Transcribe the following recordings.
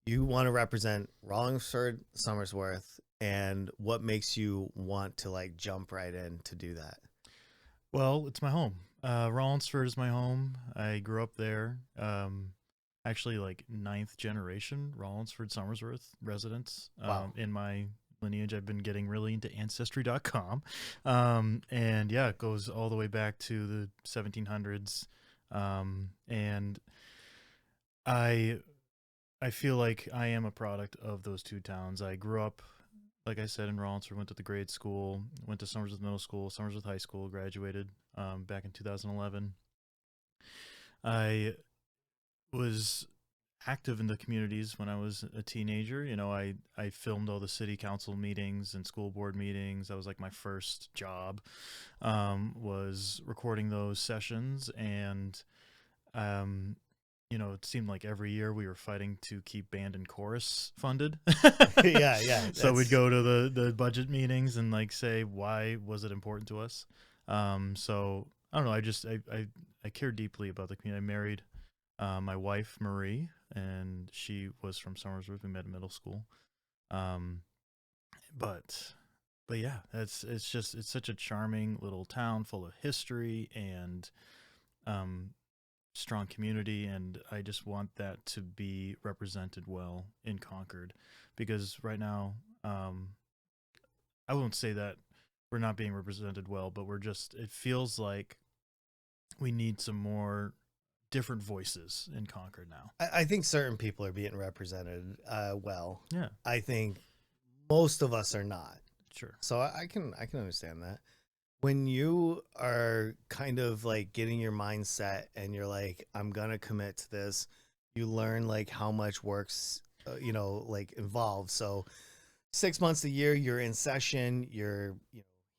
you want to represent Rollinsford, Somersworth, and what makes you want to like jump right in to do that? Well, it's my home. Rollinsford is my home. I grew up there. Actually, like ninth generation Rollinsford Somersworth residents. Wow. In my lineage, I've been getting really into Ancestry.com. And yeah, it goes all the way back to the 1700s. And I I feel like I am a product of those two towns. I grew up, like I said, in Rollinsford, went to the grade school, went to Somersworth Middle School, Somersworth High School, graduated back in 2011. I was active in the communities when I was a teenager. I filmed all the city council meetings and school board meetings. That was like my first job, was recording those sessions. And um, it seemed like every year we were fighting to keep band and chorus funded. Yeah, yeah. So we'd go to the budget meetings and like say, why was it important to us? So I don't know. I care deeply about the community. I married my wife, Marie, and she was from Somersworth. We met in middle school. Um, but yeah, it's such a charming little town full of history and um, strong community, and I just want that to be represented well in Concord, because right now, I won't say that we're not being represented well, but it feels like we need some more different voices in Concord now. I think certain people are being represented well. Yeah, I think most of us are not. sure. So I can understand that. When you are kind of like getting your mindset and you're like, I'm gonna commit to this, you learn like how much works, like involved. So 6 months a year, you're in session, you're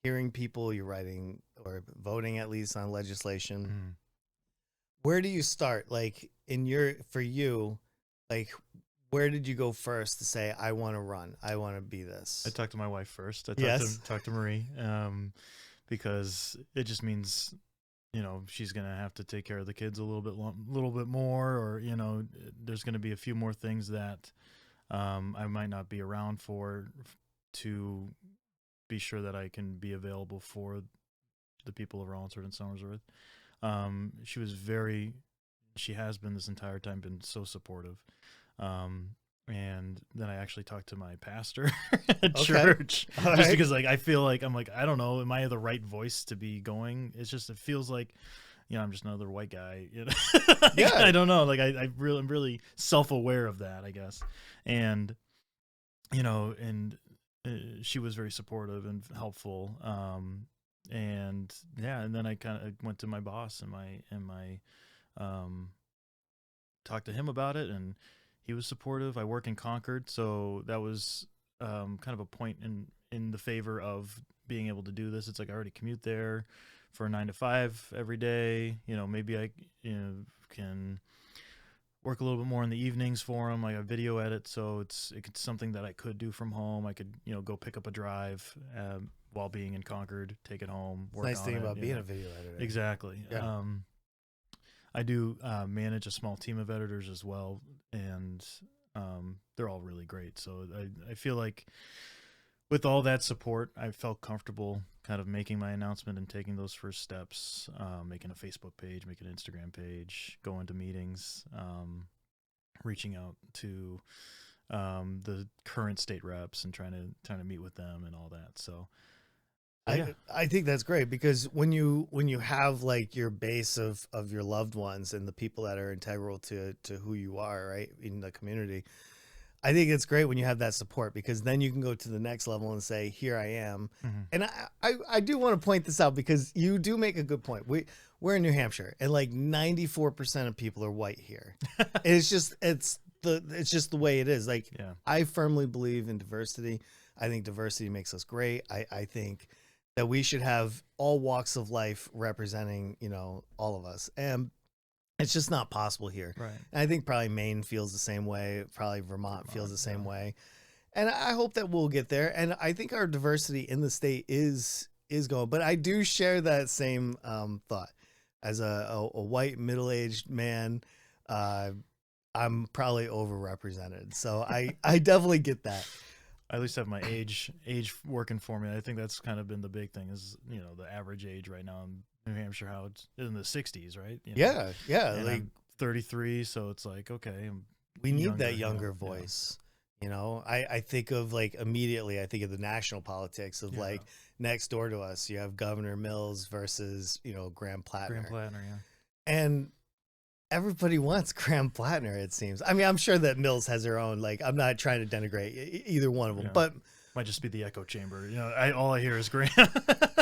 hearing people, you're writing or voting at least on legislation. Mm. Where do you start? Like for you, like where did you go first to say I want to run, I want to be I this? talked to my wife first. I Yes. talked to Marie, because it just means she's gonna have to take care of the kids a little bit more, or there's gonna be a few more things that I might not be around for, to be sure that I can be available for the people of Rollinsford and Somersworth. She was she has been this entire time, been so supportive. Um, and then I actually talked to my pastor at Okay. church, All just right. because like I feel like I'm like, I don't know, am I the right voice to be going? It feels like I'm just another white guy. Like, Yeah. I don't know. Like I'm really self aware of that, I guess. And and she was very supportive and helpful. And yeah, and then I kind of went to my boss and my um talked to him about it, and he was supportive. I work in Concord, so that was kind of a point in the favor of being able to do this. It's like I already commute there for 9 to 5 every day. Maybe I can work a little bit more in the evenings for him. Like I video edit, so it's something that I could do from home. I could go pick up a drive while being in Concord, take it home, It's work nice on thing it. about being a video editor. Exactly. Yeah. I do manage a small team of editors as well, and they're all really great. So I feel like with all that support, I felt comfortable kind of making my announcement and taking those first steps, making a Facebook page, making an Instagram page, going to meetings, reaching out to the current state reps and trying to meet with them and all that. So yeah, I think that's great because when you have like your base of your loved ones and the people that are integral to who you are, right, in the community, I think it's great when you have that support because then you can go to the next level and say, here I am. mm-hmm. And I do want to point this out because you do make a good point. We're in New Hampshire and like 94% of people are white here. It's just the way it is. Like Yeah. I firmly believe in diversity. I think diversity makes us great. I think that we should have all walks of life representing, all of us. And it's just not possible here. Right. And I think probably Maine feels the same way. Probably Vermont feels the same Yeah. way. And I hope that we'll get there. And I think our diversity in the state is going. But I do share that same thought as a white middle aged man. I'm probably overrepresented. So I definitely get that. I at least have my age working for me. I think that's kind of been the big thing is, the average age right now in New Hampshire, how it's in the 60s, right? Yeah. And Like I'm 33, so it's like, okay, I'm we need younger, that younger voice. I think of like immediately, I think of the national politics of like next door to us, you have Governor Mills versus, Graham Plattner. Graham Plattner, yeah. And everybody wants Graham Plattner, it seems. I mean, I'm sure that Mills has her own, like, I'm not trying to denigrate either one of them, but might just be the echo chamber. All I hear is Graham.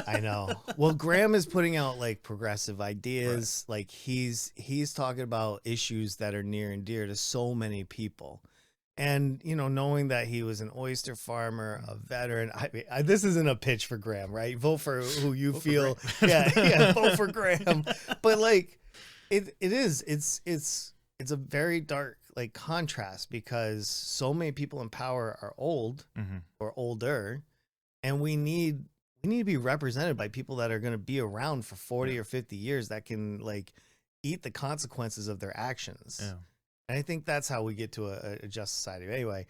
I know. Well, Graham is putting out like progressive ideas. Right. Like he's talking about issues that are near and dear to so many people. And, knowing that he was an oyster farmer, a veteran, this isn't a pitch for Graham, right? Vote for who you feel. Vote for Graham. But like, it's a very dark like contrast because so many people in power are old or older, and we need to be represented by people that are going to be around for 40 or 50 years that can like eat the consequences of their actions. Yeah. And I think that's how we get to a just society. Anyway,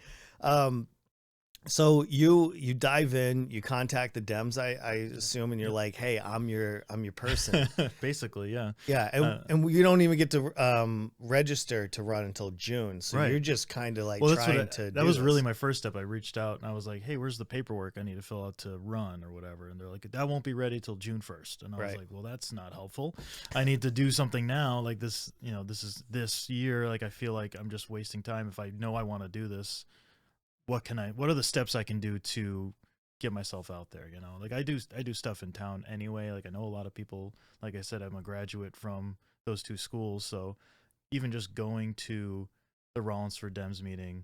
so you dive in, you contact the Dems, I assume, and you're like, hey, I'm your person. Basically, yeah. Yeah, and you don't even get to register to run until June. So you're just kind of like trying to that was really my first step. I reached out and I was like, hey, where's the paperwork I need to fill out to run or whatever? And they're like, that won't be ready till June 1st. And I was like, well, that's not helpful. I need to do something now. Like this, this year, like I feel like I'm just wasting time if I know I want to do this. What are the steps I can do to get myself out there? Like I do stuff in town anyway. Like I know a lot of people, like I said, I'm a graduate from those two schools. So even just going to the Rollinsford Dems meeting,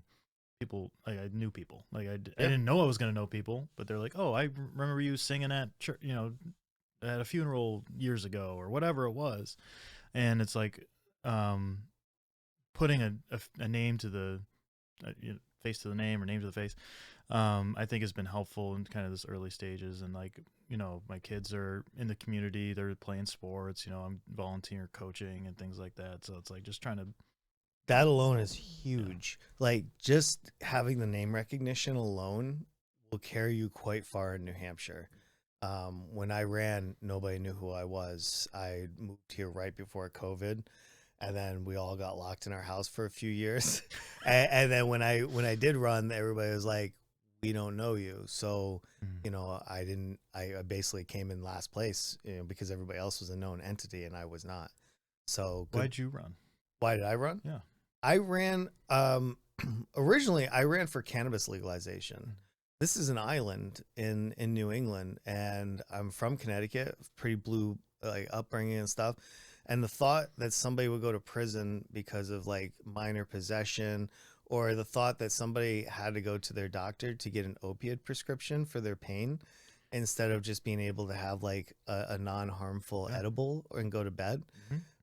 people, like I knew people, like I didn't know I was going to know people, but they're like, oh, I remember you singing at church, at a funeral years ago or whatever it was. And it's like, putting a name to the, face to the name or name to the face, I think has been helpful in kind of this early stages. And like, my kids are in the community, they're playing sports, I'm volunteer coaching and things like that. So it's like just trying to. That alone is huge. Yeah. Like just having the name recognition alone will carry you quite far in New Hampshire. When I ran, nobody knew who I was. I moved here right before COVID. And then we all got locked in our house for a few years. And then when I did run, everybody was like, we don't know you. So, I basically came in last place, because everybody else was a known entity and I was not. So why'd you run? Why did I run? Yeah. I ran, originally I ran for cannabis legalization. This is an island in New England, and I'm from Connecticut, pretty blue like upbringing and stuff. And the thought that somebody would go to prison because of like minor possession, or the thought that somebody had to go to their doctor to get an opiate prescription for their pain instead of just being able to have like a non-harmful edible and go to bed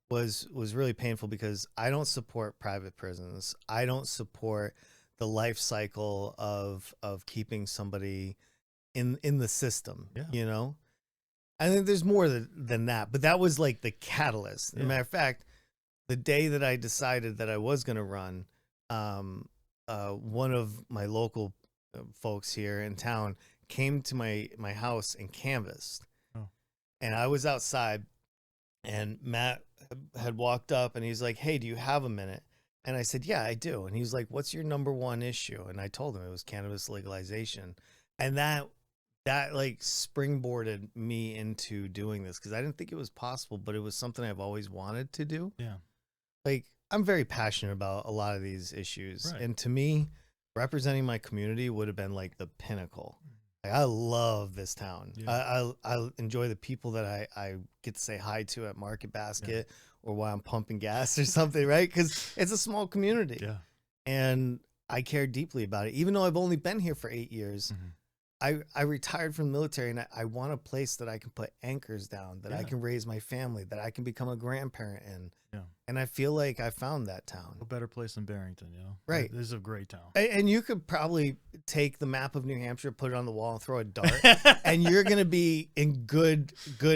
was really painful, because I don't support private prisons. I don't support the life cycle of keeping somebody in the system, I think there's more than that, but that was like the catalyst. As a matter of fact, the day that I decided that I was going to run, one of my local folks here in town came to my house and canvassed. Oh. And I was outside, and Matt had walked up and he's like, hey, do you have a minute? And I said, yeah, I do. And he was like, what's your number one issue? And I told him it was cannabis legalization. And that like springboarded me into doing this, because I didn't think it was possible, but it was something I've always wanted to do. Yeah. Like I'm very passionate about a lot of these issues. Right. And to me, representing my community would have been like the pinnacle. Like, I love this town. Yeah. I enjoy the people that I get to say hi to at Market Basket or while I'm pumping gas or something, right? Because it's a small community. Yeah. And I care deeply about it. Even though I've only been here for 8 years, I retired from the military, and I want a place that I can put anchors down, that I Yeah. can raise my family, that I can become a grandparent in. Yeah. And I feel like I found that town. No better place than Barrington, you know? Right. This is a great town. And you could probably take the map of New Hampshire, put it on the wall, and throw a dart, and you're going to be in good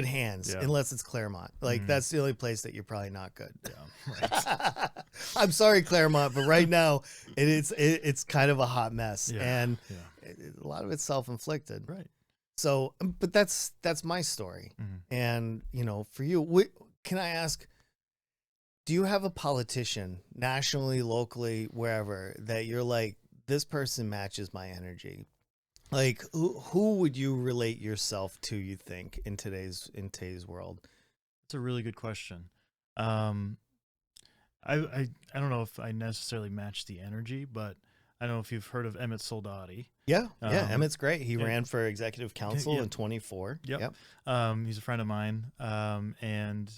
hands, Yeah. unless it's Claremont. Like, that's the only place that you're probably not good. Yeah, right. I'm sorry, Claremont, but right now it's kind of a hot mess, Yeah, and yeah. a lot of it's self-inflicted. Right. So, but that's my story. And, you know, for you, can I ask, do you have a politician, nationally, locally, wherever, that you're like, this person matches my energy? Like, who would you relate yourself to, you think, in today's world? It's a really good question. I don't know if I necessarily match the energy, but I don't know if you've heard of Emmett Soldati. Yeah, Emmett's great. He ran for executive council yeah. in 24. Yep. He's a friend of mine, and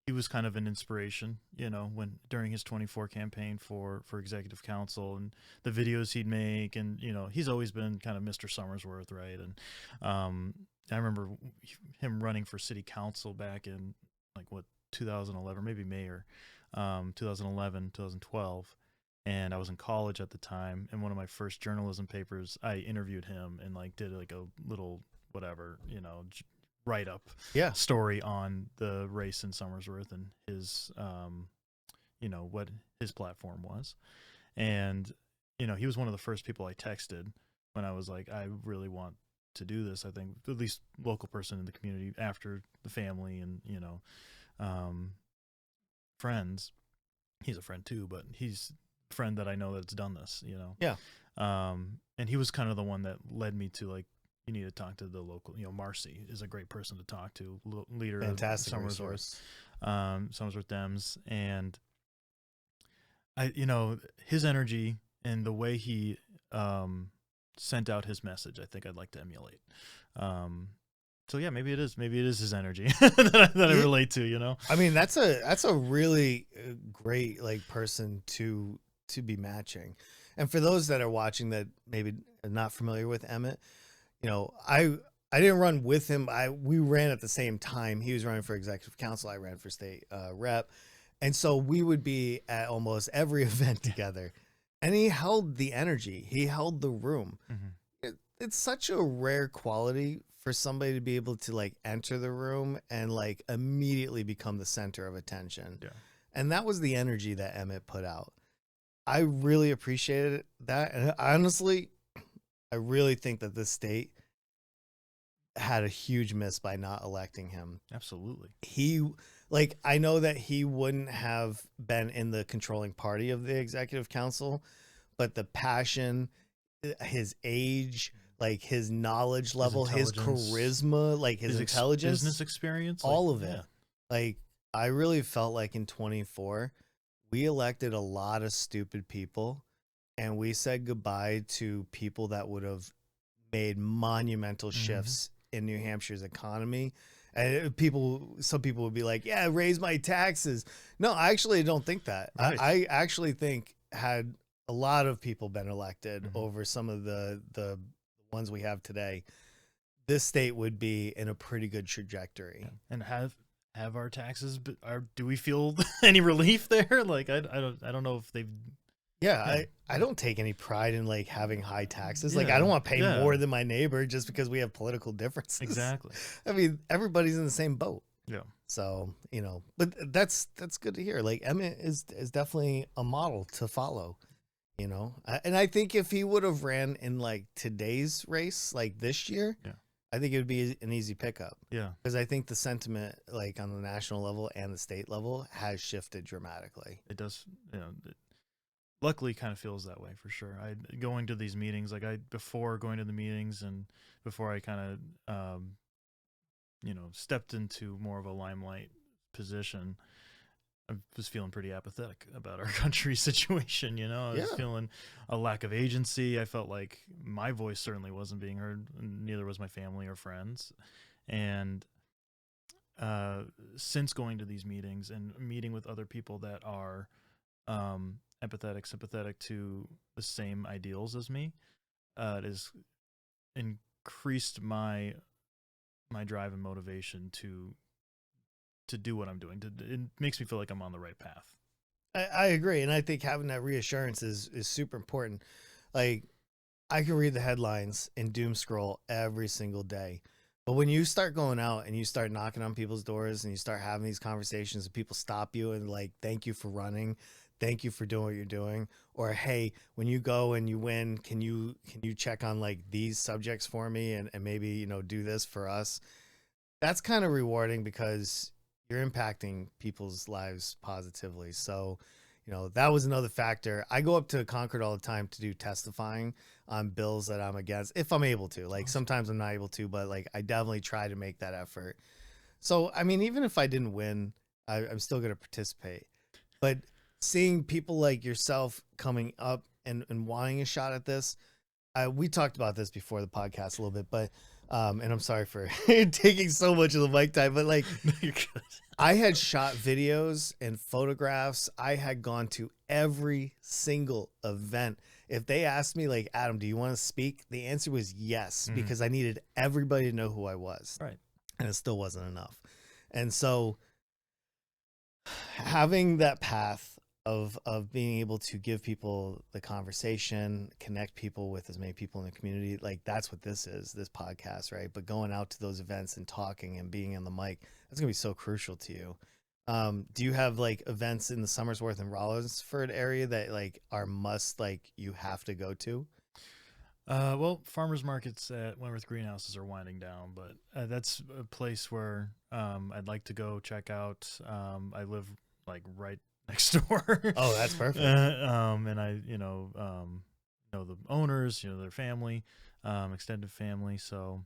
he was kind of an inspiration, you know, during his 24 campaign for executive council, and the videos he'd make, and, you know, he's always been kind of Mr. Somersworth, right? And I remember him running for city council back in 2011, maybe May or 2011, 2012. And I was in college at the time, and one of my first journalism papers, I interviewed him and did a little whatever, you know, write up story on the race in Somersworth and his you know, what his platform was. And, you know, he was one of the first people I texted when I was like, I really want to do this. I think at least local person in the community, after the family and, you know, friends. He's a friend too, but he's a friend that I know that's done this, you know? Yeah. And he was kind of the one that led me to you need to talk to the local, you know, Marcy is a great person to talk to, leader Fantastic of Somersworth, Somersworth Dems. And you know, his energy and the way he sent out his message, I think I'd like to emulate. So yeah, maybe it is his energy that I relate to, you know? I mean, that's a really great person to be matching. And for those that are watching that maybe are not familiar with Emmett, you know, I didn't run with him. We ran at the same time. He was running for executive council. I ran for state rep. And so we would be at almost every event together. And he held the energy. He held the room. It's such a rare quality for somebody to be able to enter the room and immediately become the center of attention. Yeah. And that was the energy that Emmett put out. I really appreciated that. And honestly, I really think that this state had a huge miss by not electing him. Absolutely. I know that he wouldn't have been in the controlling party of the executive council, but the passion, his age, his knowledge level, his charisma, his intelligence, business experience, all of it. I really felt like in 24, we elected a lot of stupid people, and we said goodbye to people that would have made monumental shifts in New Hampshire's economy. And some people would be like, yeah, raise my taxes. No, I actually don't think that. Right. I actually think had a lot of people been elected over some of the ones we have today, this state would be in a pretty good trajectory. And have our taxes, do we feel any relief there? I don't know if they've. Yeah, I don't take any pride in having high taxes. I don't want to pay more than my neighbor just because we have political differences. Exactly. I mean, everybody's in the same boat. Yeah. So, you know, but that's good to hear. Emmett is definitely a model to follow, you know? And I think if he would have ran in today's race, this year, I think it would be an easy pickup. Yeah. Because I think the sentiment on the national level and the state level has shifted dramatically. It does, you know, luckily kind of feels that way for sure. Going to these meetings, before going to the meetings and before I kind of, you know, stepped into more of a limelight position, I was feeling pretty apathetic about our country's situation. You know, I was feeling a lack of agency. I felt like my voice certainly wasn't being heard. Neither was my family or friends. And since going to these meetings and meeting with other people that are sympathetic to the same ideals as me, it is increased my drive and motivation to do what I'm doing. It makes me feel like I'm on the right path. I agree, and I think having that reassurance is super important. Like, I can read the headlines and doom scroll every single day, but when you start going out and you start knocking on people's doors and you start having these conversations and people stop you and like, thank you for running, thank you for doing what you're doing, or hey, when you go and you win, can you check on like these subjects for me and maybe, you know, do this for us. That's kind of rewarding because you're impacting people's lives positively. So, you know, that was another factor. I go up to Concord all the time to do testifying on bills that I'm against, if I'm able to. Like, sometimes I'm not able to, but like I definitely try to make that effort. So, I mean, even if I didn't win, I'm still going to participate. But seeing people like yourself coming up and wanting a shot at this, we talked about this before the podcast a little bit, but and I'm sorry for taking so much of the mic time, but like, I had shot videos and photographs. I had gone to every single event. If they asked me like, Adam, do you want to speak? The answer was yes, because I needed everybody to know who I was. Right. And it still wasn't enough. And so having that path of being able to give people the conversation, connect people with as many people in the community, like that's what this is, this podcast, right? But going out to those events and talking and being on the mic, that's gonna be so crucial to you. Do you have like events in the Somersworth and Rollinsford area that like are must, like you have to go to? Well, farmers markets at Wentworth greenhouses are winding down, but that's a place where I'd like to go check out. I live like right next door. Oh, that's perfect. And I, know the owners, their family, extended family. So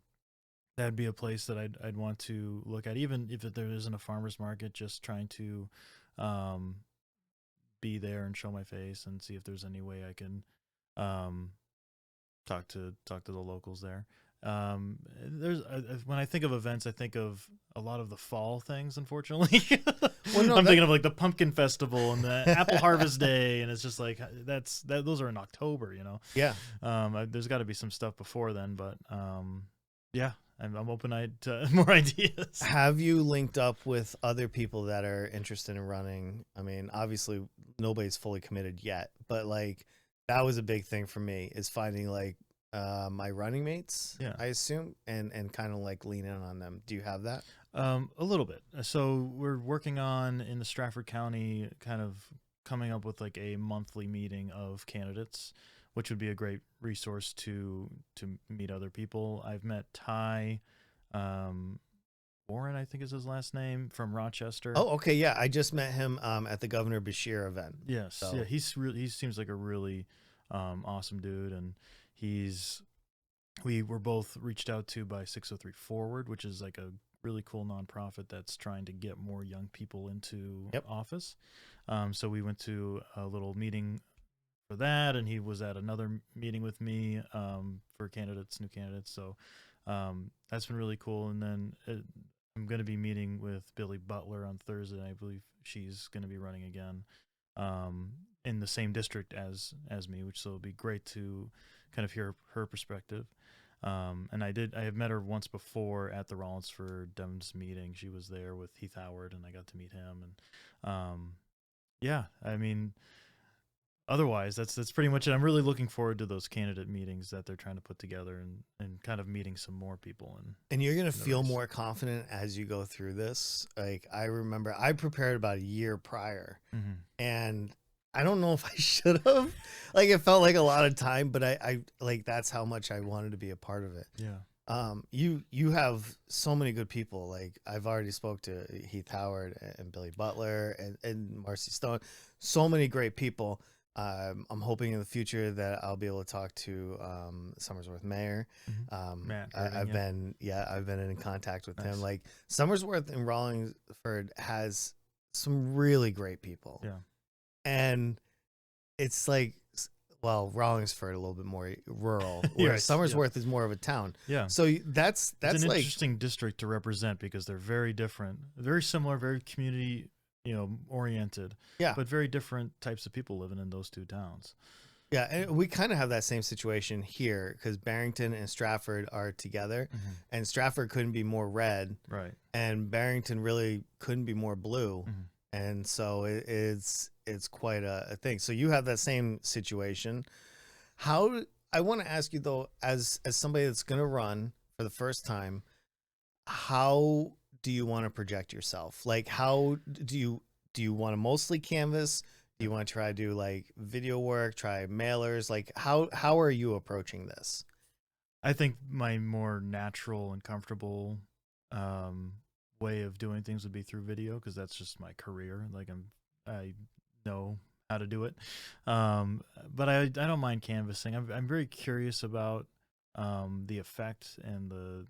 that'd be a place that I'd want to look at, even if there isn't a farmer's market. Just trying to be there and show my face and see if there's any way I can talk to the locals there. There's when I think of events, I think of a lot of the fall things. Unfortunately, I'm thinking of like the pumpkin festival and the apple harvest day, and it's just like those are in October, Yeah. There's got to be some stuff before then, but yeah, I'm open-eyed to more ideas. Have you linked up with other people that are interested in running? I mean, obviously nobody's fully committed yet, but like that was a big thing for me, is finding like my running mates, I assume, and kind of like lean in on them. Do you have that? A little bit. So we're working on, in the Stratford County, kind of coming up with like a monthly meeting of candidates, which would be a great resource to meet other people. I've met Ty Warren, I think is his last name, from Rochester. Oh, okay, yeah. I just met him at the Governor Bashir event. Yes, so. Yeah, he seems like a really awesome dude, and we were both reached out to by 603 Forward, which is like a really cool nonprofit that's trying to get more young people into office. So we went to a little meeting for that, and he was at another meeting with me for new candidates. So that's been really cool. And then I'm going to be meeting with Billy Butler on Thursday. I believe she's going to be running again in the same district as me, which so it'll be great to kind of hear her perspective. And I have met her once before at the Rollinsford Dems meeting. She was there with Heath Howard, and I got to meet him. And yeah, I mean, otherwise that's pretty much it. I'm really looking forward to those candidate meetings that they're trying to put together, and kind of meeting some more people. And you're going to feel more confident as you go through this. Like, I remember I prepared about a year prior, and I don't know if I should have. Like, it felt like a lot of time, but I like, that's how much I wanted to be a part of it. Yeah. You have so many good people. Like, I've already spoke to Heath Howard and Billy Butler and Marcy Stone. So many great people. I'm hoping in the future that I'll be able to talk to Somersworth Mayor. Matt, I've been in contact with him. Like, Somersworth and Rollinsford has some really great people. Yeah. And it's like, well, Rollinsford a little bit more rural, where Somersworth is more of a town. Yeah. So that's it's an like interesting district to represent, because they're very different, very similar, very community, oriented. Yeah. But very different types of people living in those two towns. Yeah, and we kind of have that same situation here because Barrington and Stratford are together, and Stratford couldn't be more red, Right. and Barrington really couldn't be more blue, Mhm. and so it's quite a thing. So you have that same situation. How I want to ask you though, as somebody that's going to run for the first time, how do you want to project yourself? Like, how do you want to mostly canvas? Do you want to try to do like video work, try mailers? Like, how are you approaching this? I think my more natural and comfortable um, way of doing things would be through video because that's just my career. Like I know how to do it, but I don't mind canvassing. I'm very curious about the effect and the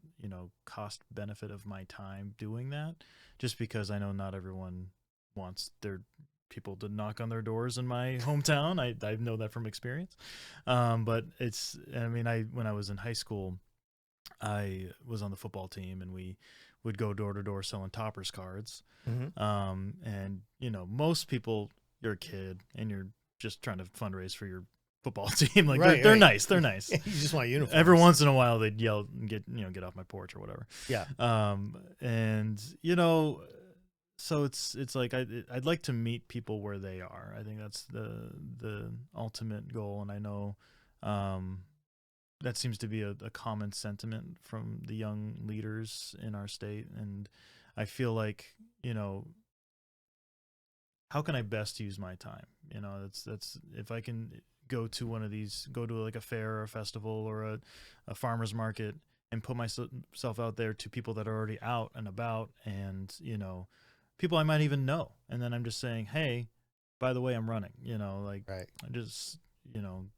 cost benefit of my time doing that. Just because I know not everyone wants their people to knock on their doors in my hometown. I know that from experience. But it's, I mean, when I was in high school, I was on the football team and we would go door to door selling toppers cards. Mm-hmm. And, most people, you're a kid and you're just trying to fundraise for your football team. Like Right, they're right. nice. They're nice. You just want uniforms. Every once in a while they'd yell and get off my porch or whatever. Yeah. And, so it's like I'd like to meet people where they are. I think that's the ultimate goal, and I know that seems to be a common sentiment from the young leaders in our state. And I feel like how can I best use my time? That's if I can go to one of these, go to like a fair or a festival or a farmer's market and put myself out there to people that are already out and about, and people I might even know. And then I'm just saying, hey, by the way, I'm running, like Right. I just,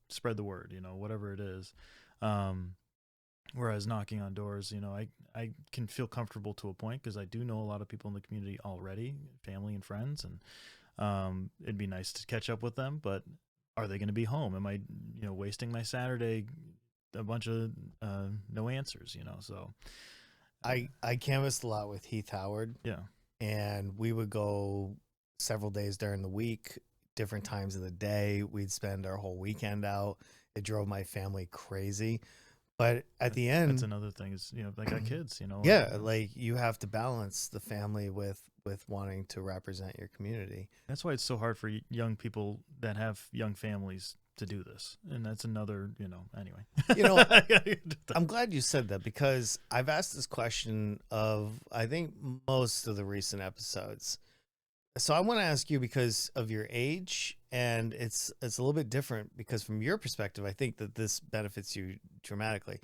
spread the word, whatever it is. Whereas knocking on doors, I can feel comfortable to a point because I do know a lot of people in the community already, family and friends. And it'd be nice to catch up with them, but are they going to be home? Am I, wasting my Saturday, a bunch of no answers, so. I canvassed a lot with Heath Howard. Yeah. And we would go several days during the week, different times of the day. We'd spend our whole weekend out. It drove my family crazy. But at the end, that's another thing is, they got kids, yeah, like you have to balance the family with wanting to represent your community. That's why it's so hard for young people that have young families to do this. And that's another, anyway. I'm glad you said that because I've asked this question of, I think, most of the recent episodes. So I want to ask you because of your age, and it's a little bit different because from your perspective, I think that this benefits you dramatically.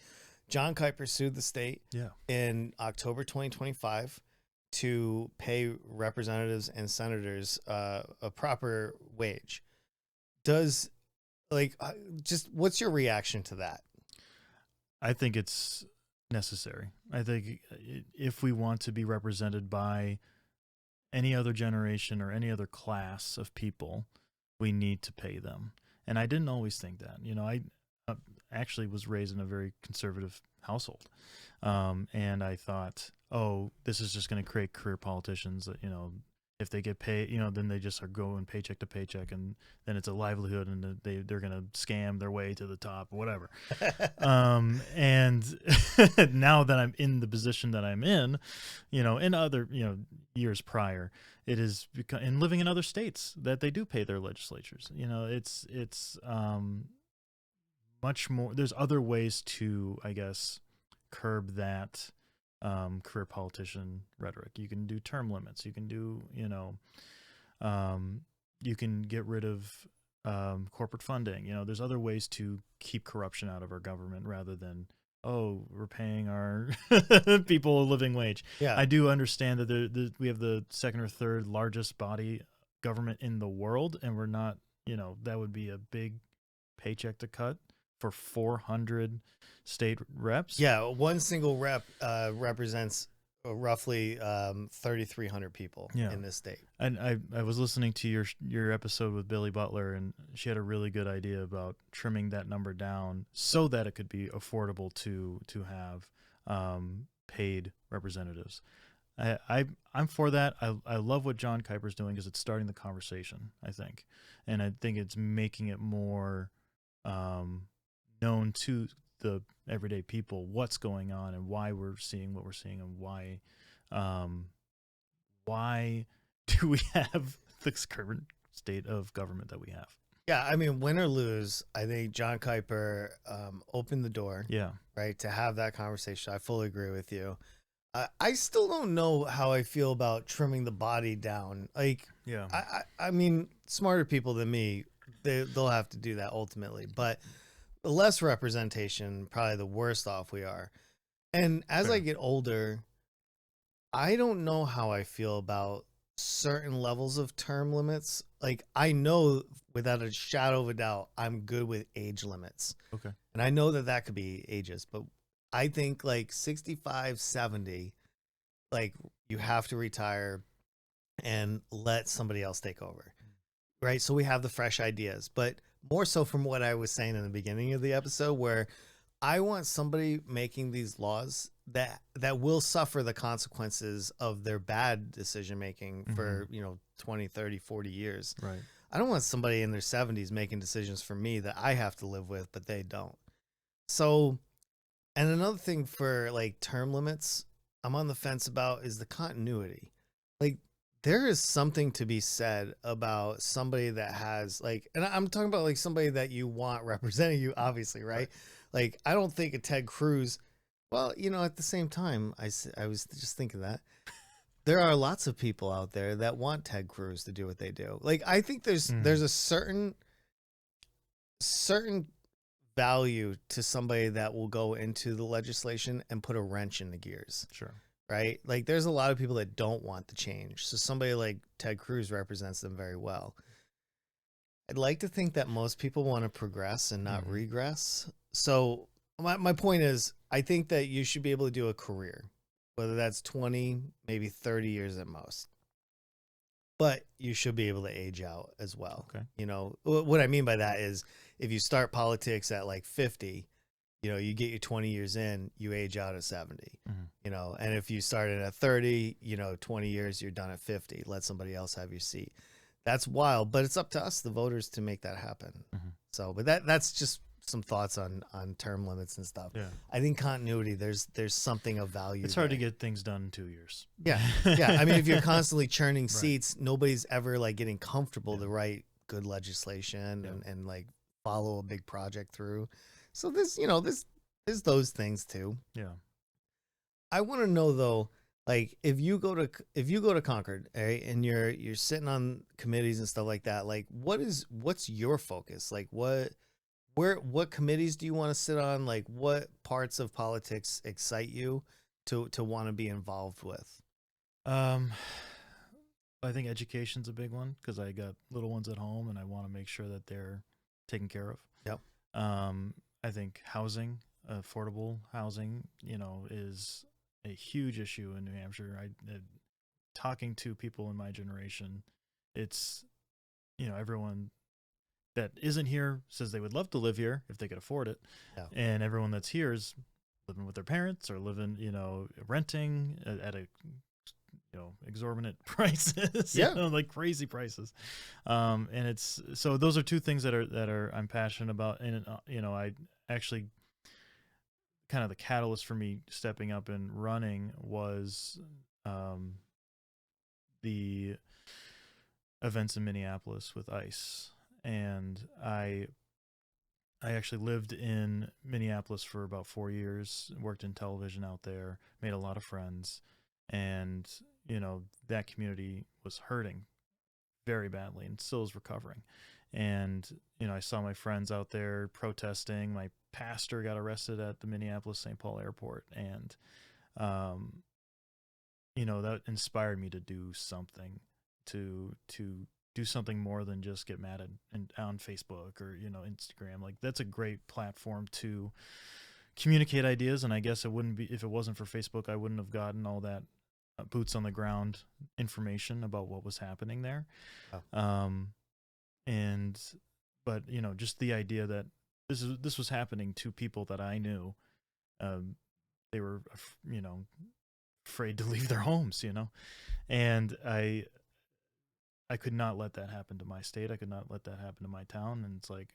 John Kuiper sued the state in October 2025 to pay representatives and senators a proper wage. Does just what's your reaction to that? I think it's necessary. I think if we want to be represented by any other generation or any other class of people, we need to pay them. And I didn't always think that. I actually was raised in a very conservative household. And I thought, oh, this is just going to create career politicians that, if they get paid, then they just are going paycheck to paycheck, and then it's a livelihood, and they're going to scam their way to the top or whatever. And now that I'm in the position that I'm in, in other, years prior, it is and living in other states that they do pay their legislatures. It's much more. There's other ways to, I guess, curb that career politician rhetoric. You can do term limits. You can do, you can get rid of corporate funding. There's other ways to keep corruption out of our government rather than, oh, we're paying our people a living wage. Yeah. I do understand that we have the second or third largest body government in the world, and we're not, that would be a big paycheck to cut for 400 state reps. Yeah, one single rep represents roughly 3,300 people in this state. And I was listening to your episode with Billy Butler, and she had a really good idea about trimming that number down so that it could be affordable to have paid representatives. I'm for that. I love what John Kuiper's doing because it's starting the conversation, I think. And I think it's making it more known to the everyday people what's going on and why we're seeing what we're seeing and why do we have this current state of government that we have. Yeah, I mean, win or lose, I think John Kuiper opened the door, Yeah. right, to have that conversation. I fully agree with you. I still don't know how I feel about trimming the body down. Like, Yeah. I mean, smarter people than me, they'll have to do that ultimately. But the less representation, probably the worse off we are. And as Fair. I get older, I don't know how I feel about certain levels of term limits. Like, I know without a shadow of a doubt, I'm good with age limits. Okay. And I know that that could be ages, but I think like 65, 70, like you have to retire and let somebody else take over. Right. So we have the fresh ideas, but more so from what I was saying in the beginning of the episode, where I want somebody making these laws that will suffer the consequences of their bad decision making for, 20, 30, 40 years. Right. I don't want somebody in their 70s making decisions for me that I have to live with, but they don't. So, and another thing for like term limits, I'm on the fence about is the continuity. Like, there is something to be said about somebody that has like, and I'm talking about like somebody that you want representing you, obviously, right? Like, I don't think a Ted Cruz, well, at the same time, I was just thinking that there are lots of people out there that want Ted Cruz to do what they do. Like, I think there's a certain value to somebody that will go into the legislation and put a wrench in the gears. Sure. Right? Like, there's a lot of people that don't want the change. So somebody like Ted Cruz represents them very well. I'd like to think that most people want to progress and not regress. So my point is, I think that you should be able to do a career, whether that's 20, maybe 30 years at most. But you should be able to age out as well. Okay. What I mean by that is if you start politics at like 50, you get your 20 years in, you age out at 70, and if you started at 30, 20 years, you're done at 50. Let somebody else have your seat. That's wild, but it's up to us, the voters, to make that happen. So, but that's just some thoughts on term limits and stuff. Yeah. I think continuity, there's something of value. It's hard to get things done in 2 years. Yeah. Yeah. I mean, if you're constantly churning seats, nobody's ever like getting comfortable to write good legislation and like follow a big project through. So there's those things too. Yeah. I want to know though, like if you go to Concord, right, and you're sitting on committees and stuff like that, like what's your focus? Like what committees do you want to sit on? Like what parts of politics excite you to want to be involved with? I think education's a big one because I got little ones at home and I want to make sure that they're taken care of. Yep. I think housing, affordable housing, is a huge issue in New Hampshire. Talking to people in my generation, it's, everyone that isn't here says they would love to live here if they could afford it. Yeah. And everyone that's here is living with their parents or living, renting at a, exorbitant prices, like crazy prices. And it's, so those are two things that I'm passionate about. And, I actually kind of the catalyst for me stepping up and running was, the events in Minneapolis with ICE. And I actually lived in Minneapolis for about 4 years, worked in television out there, made a lot of friends. And, that community was hurting very badly and still is recovering. And, I saw my friends out there protesting. My pastor got arrested at the Minneapolis-St. Paul airport. And, that inspired me to do something, to do something more than just get mad on Facebook or, Instagram. Like that's a great platform to communicate ideas. And I guess it wouldn't be, if it wasn't for Facebook, I wouldn't have gotten all that boots on the ground information about what was happening there. Oh. But just the idea that this was happening to people that I knew, they were, afraid to leave their homes, and I could not let that happen to my state. I could not let that happen to my town. And it's like,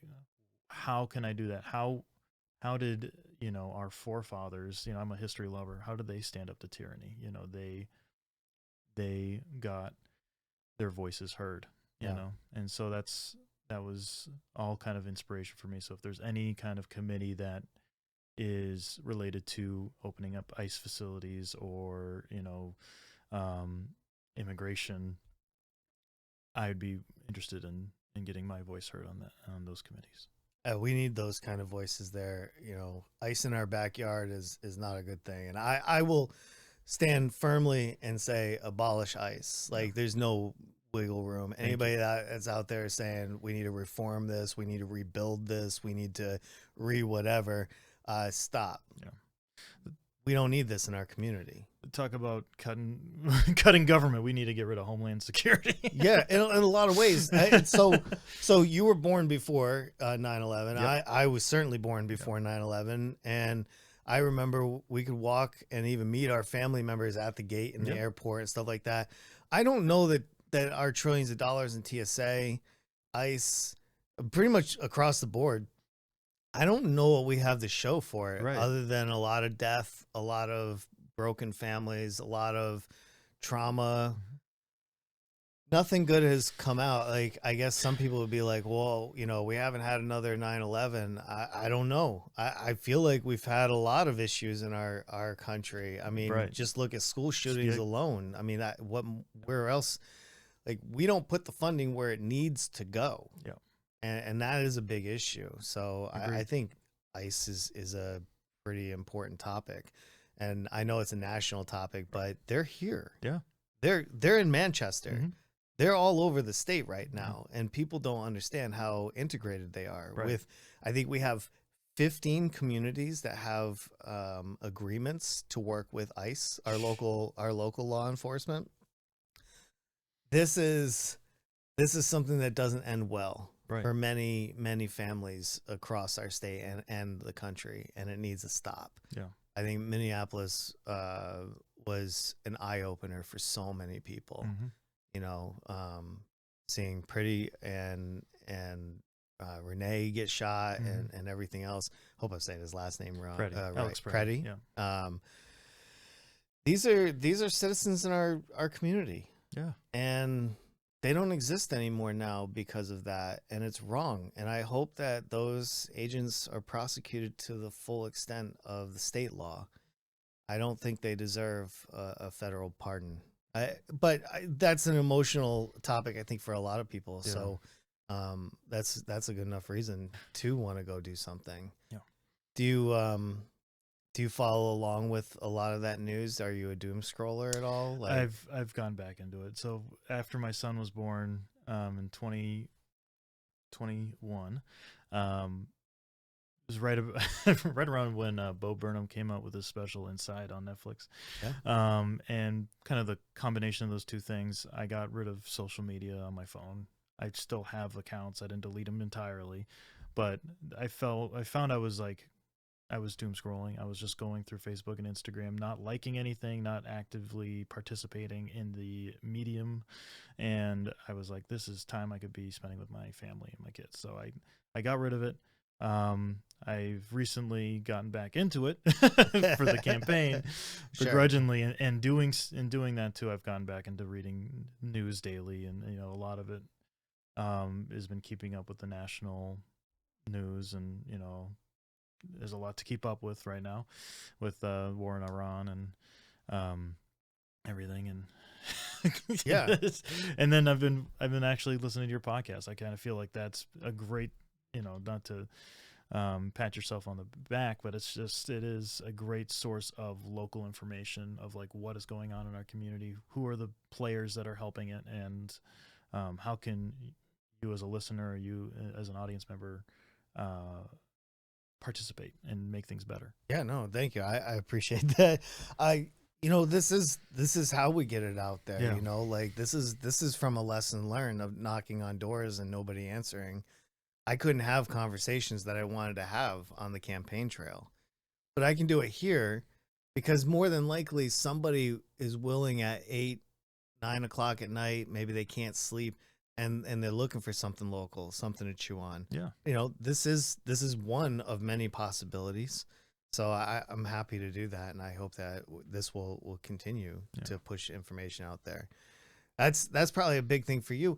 how can I do that? How did, our forefathers, I'm a history lover, how did they stand up to tyranny? They got their voices heard, Yeah. and so that was all kind of inspiration for me. So if there's any kind of committee that is related to opening up ICE facilities or, immigration, I'd be interested in getting my voice heard on those committees. We need those kind of voices there. Ice in our backyard is not a good thing. And I will stand firmly and say abolish ICE. Like, there's no wiggle room. Anybody that's out there saying we need to reform this, we need to rebuild this, we need to whatever, stop. Yeah. We don't need this in our community. Talk about cutting government. We need to get rid of Homeland Security. Yeah, in a lot of ways. So you were born before 9/11. Yep. I was certainly born before 9/11, and I remember we could walk and even meet our family members at the gate in the airport and stuff like that. I don't know that our trillions of dollars in TSA, ICE, pretty much across the board, I don't know what we have to show for it, other than a lot of death, a lot of broken families, a lot of trauma. Nothing good has come out. Like, I guess some people would be like, well, we haven't had another 9/11. I don't know. I feel like we've had a lot of issues in our country. I mean, just look at school shootings alone. I mean, where else? Like, we don't put the funding where it needs to go. Yeah. And that is a big issue. So I think ICE is a pretty important topic. And I know it's a national topic, but they're here. Yeah. They're in Manchester. Mm-hmm. They're all over the state right now. And people don't understand how integrated they are. I think we have 15 communities that have agreements to work with ICE, our local law enforcement. This is something that doesn't end well. For many, many families across our state and the country, and it needs to stop. Yeah. I think Minneapolis was an eye-opener for so many people. Mm-hmm. Seeing Pretty and Renee get shot and everything else. Hope I'm saying his last name wrong. Alex Pretty. Yeah. These are citizens in our community. Yeah. And they don't exist anymore now because of that, and it's wrong. And I hope that those agents are prosecuted to the full extent of the state law. I don't think they deserve a federal pardon. But that's an emotional topic, I think, for a lot of people. Yeah. So that's a good enough reason to want to go do something. Yeah. Do you follow along with a lot of that news? Are you a doom scroller at all? Like, I've gone back into it. So after my son was born in 2021, it was right around when Bo Burnham came out with his special Inside on Netflix. Yeah. And kind of the combination of those two things, I got rid of social media on my phone. I still have accounts. I didn't delete them entirely, but I found I was doom scrolling. I was just going through Facebook and Instagram, not liking anything, not actively participating in the medium. And I was like, this is time I could be spending with my family and my kids. So I got rid of it. I've recently gotten back into it for the campaign, begrudgingly, and doing that too. I've gone back into reading news daily, and a lot of it has been keeping up with the national news, and there's a lot to keep up with right now with war in Iran and everything, and yeah. And then I've been actually listening to your podcast. I kind of feel like that's a great, not to pat yourself on the back, but it is a great source of local information of like what is going on in our community, who are the players that are helping it, and how can you as a listener, or you as an audience member, participate and make things better. Yeah, no, thank you. I appreciate that. This is how we get it out there. Yeah. Like this is from a lesson learned of knocking on doors and nobody answering. I couldn't have conversations that I wanted to have on the campaign trail, but I can do it here because more than likely somebody is willing at 8, 9 o'clock at night. Maybe they can't sleep, and they're looking for something local, something to chew on. Yeah. You know, this is one of many possibilities. So I'm happy to do that, and I hope that this will continue to push information out there. That's probably a big thing for you.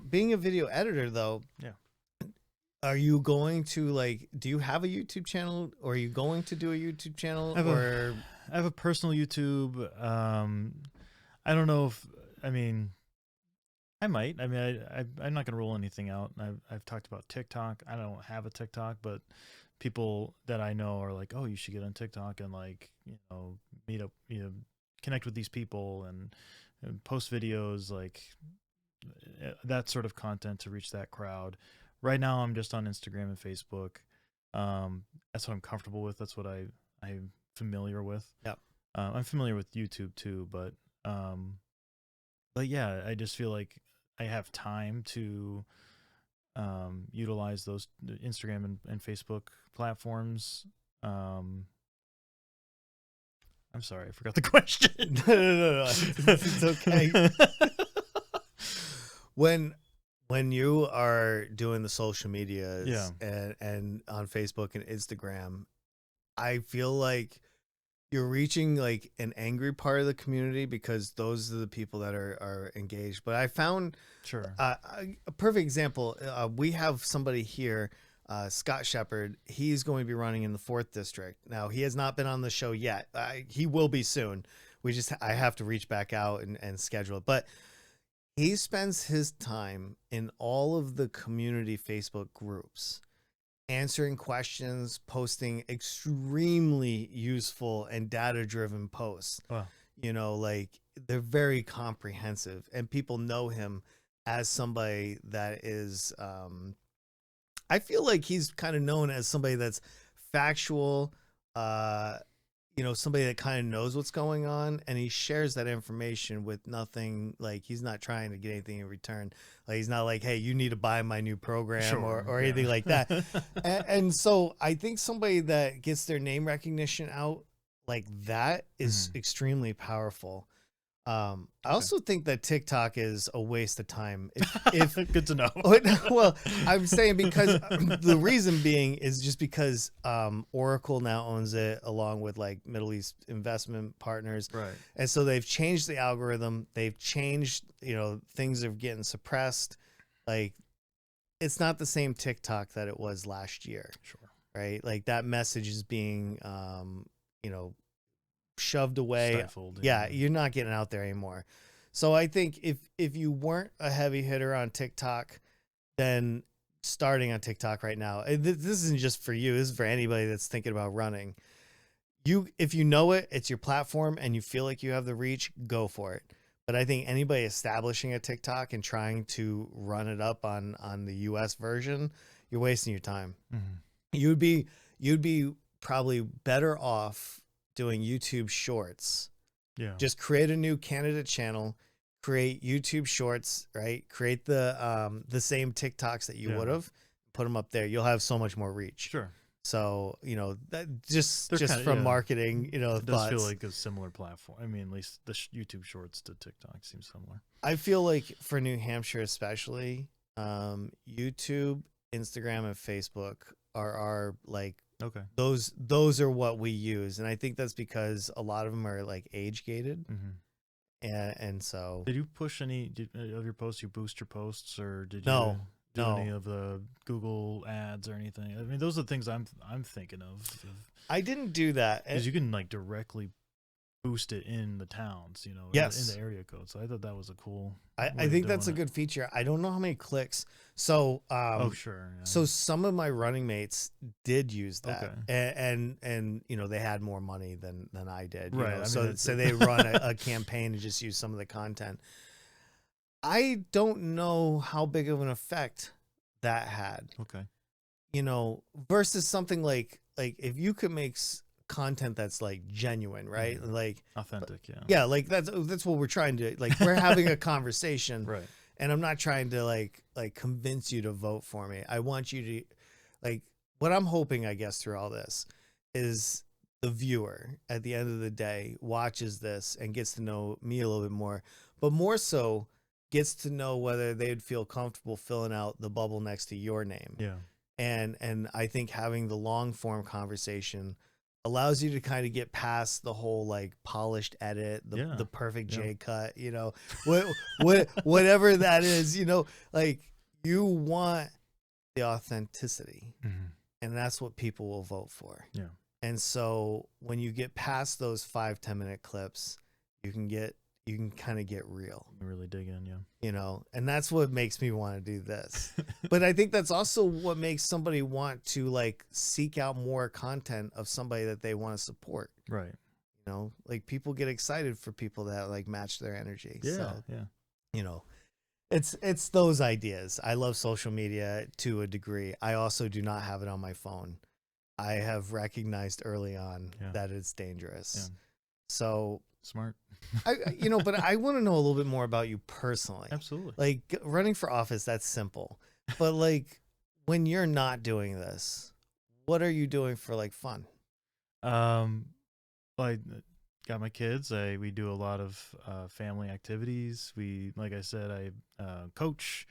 Being a video editor, though. Yeah. Are you going to, like, do you have a YouTube channel, or are you going to do a YouTube channel? I have a personal YouTube. I don't know if, I mean, I might. I mean, I'm not going to rule anything out. I've talked about TikTok. I don't have a TikTok, but people that I know are like, oh, you should get on TikTok and, like, you know, meet up, you know, connect with these people and post videos, like that sort of content to reach that crowd. Right now, I'm just on Instagram and Facebook. That's what I'm comfortable with. That's what I'm familiar with. Yep. I'm familiar with YouTube too, but yeah, I just feel like I have time to utilize those Instagram and Facebook platforms. I'm sorry, I forgot the question. No. It's okay. When you are doing the social medias and on Facebook and Instagram, I feel like you're reaching, like, an angry part of the community, because those are the people that are engaged. But I found a perfect example. We have somebody here, Scott Shepard. He's going to be running in the 4th district. Now, he has not been on the show yet. He will be soon. I have to reach back out and schedule it. But he spends his time in all of the community Facebook groups, answering questions, posting extremely useful and data-driven posts. Wow. You know, like, they're very comprehensive, and people know him as somebody that is, I feel like he's kind of known as somebody that's factual, you know, somebody that kind of knows what's going on, and he shares that information with nothing. Like, he's not trying to get anything in return. Like, he's not like, hey, you need to buy my new program or anything like that. and so I think somebody that gets their name recognition out like that is extremely powerful. I also think that TikTok is a waste of time. If good to know. Well, I'm saying, because the reason being is just because Oracle now owns it, along with, like, Middle East investment partners. Right. And so they've changed the algorithm. They've changed, you know, things are getting suppressed. Like, it's not the same TikTok that it was last year. Sure. Right. Like, that message is being, you know, shoved away. Stifled, yeah, you're not getting out there anymore. So I think if you weren't a heavy hitter on TikTok, then starting on TikTok right now, this isn't just for you, this is for anybody that's thinking about running. If you know it, it's your platform, and you feel like you have the reach, go for it. But I think anybody establishing a TikTok and trying to run it up on the US version, you're wasting your time. You'd be probably better off doing YouTube shorts. Yeah. Just create a new candidate channel, create YouTube shorts, right? Create the same TikToks that you would have, put them up there. You'll have so much more reach. Sure. So, you know, that just kinda, from marketing, you know, it does feel like a similar platform. I mean, at least the YouTube shorts to TikTok seems similar. I feel like for New Hampshire, especially, YouTube, Instagram, and Facebook are like, okay, those are what we use. And I think that's because a lot of them are, like, age gated. And so, did you push any of your posts? You boost your posts, or did you do any of the Google ads or anything? I mean, those are the things I'm thinking of. I didn't do that, because you can, like, directly boost it in the towns, you know, yes, in the area code. So I thought that was a cool. I think that's a good feature. I don't know how many clicks. So, oh, sure. Yeah. So some of my running mates did use that, okay, and you know, they had more money than I did, right? You know? I mean, so they run a campaign to just use some of the content. I don't know how big of an effect that had. Okay. You know, versus something like if you could make content that's, like, genuine, right? Like authentic. Yeah. Like that's what we're trying to, like, we're having a conversation, right? And I'm not trying to like convince you to vote for me. I want you to, like, what I'm hoping, I guess, through all this is the viewer at the end of the day watches this and gets to know me a little bit more, but more so gets to know whether they'd feel comfortable filling out the bubble next to your name. Yeah. And I think having the long form conversation allows you to kind of get past the whole like polished edit, the perfect J cut, you know, whatever that is, you know, like you want the authenticity, and that's what people will vote for. Yeah. And so when you get past those 5-10 minute clips, you can kind of get real. You really dig in, yeah. You know, and that's what makes me want to do this. But I think that's also what makes somebody want to like seek out more content of somebody that they want to support. Right. You know, like people get excited for people that like match their energy. Yeah. So, Yeah. you know, it's those ideas. I love social media to a degree. I also do not have it on my phone. I have recognized early on that it's dangerous. Yeah. So smart. you know, but I want to know a little bit more about you personally. Absolutely. Like running for office, that's simple. But like when you're not doing this, what are you doing for like fun? I got my kids. We do a lot of family activities. Like I said, I coach.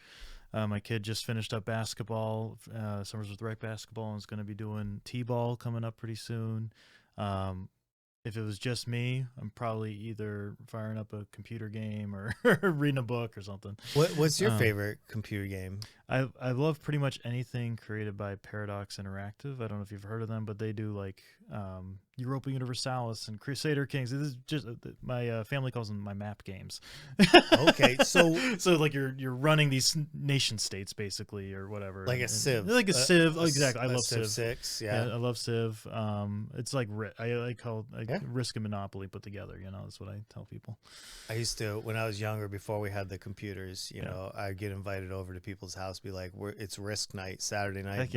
My kid just finished up basketball, Somersworth rec basketball, and is going to be doing t-ball coming up pretty soon. If it was just me, I'm probably either firing up a computer game or reading a book or something. What's your favorite computer game? I love pretty much anything created by Paradox Interactive. I don't know if you've heard of them, but they do like Europa Universalis and Crusader Kings. This is just my family calls them my map games. Okay, so like you're running these nation states basically or whatever, like a Civ, like a Civ. Exactly, I love Civ 6. Yeah, I love Civ. It's like I call Risk and Monopoly put together. You know, that's what I tell people. I used to when I was younger, before we had the computers. You know, I'd get invited over to people's house. Be like, it's Risk night, Saturday night.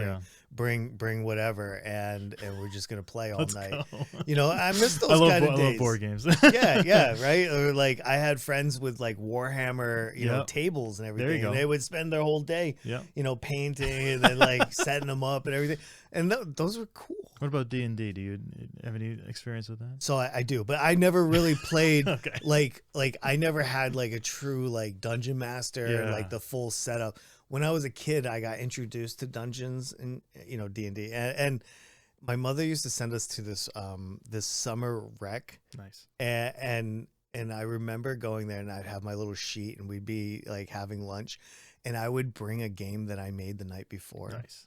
Bring whatever, and we're just gonna play all night. Go. You know, I miss those kind of days. I love board games. yeah, right. Or like I had friends with like Warhammer, you know, tables and everything. There you go. And they would spend their whole day, you know, painting and then like setting them up and everything. And those were cool. What about D&D? Do you have any experience with that? So I do, but I never really played like I never had like a true like dungeon master, like the full setup. When I was a kid, I got introduced to dungeons and, you know, D&D, and my mother used to send us to this summer rec. Nice. And I remember going there, and I'd have my little sheet, and we'd be like having lunch, and I would bring a game that I made the night before. Nice.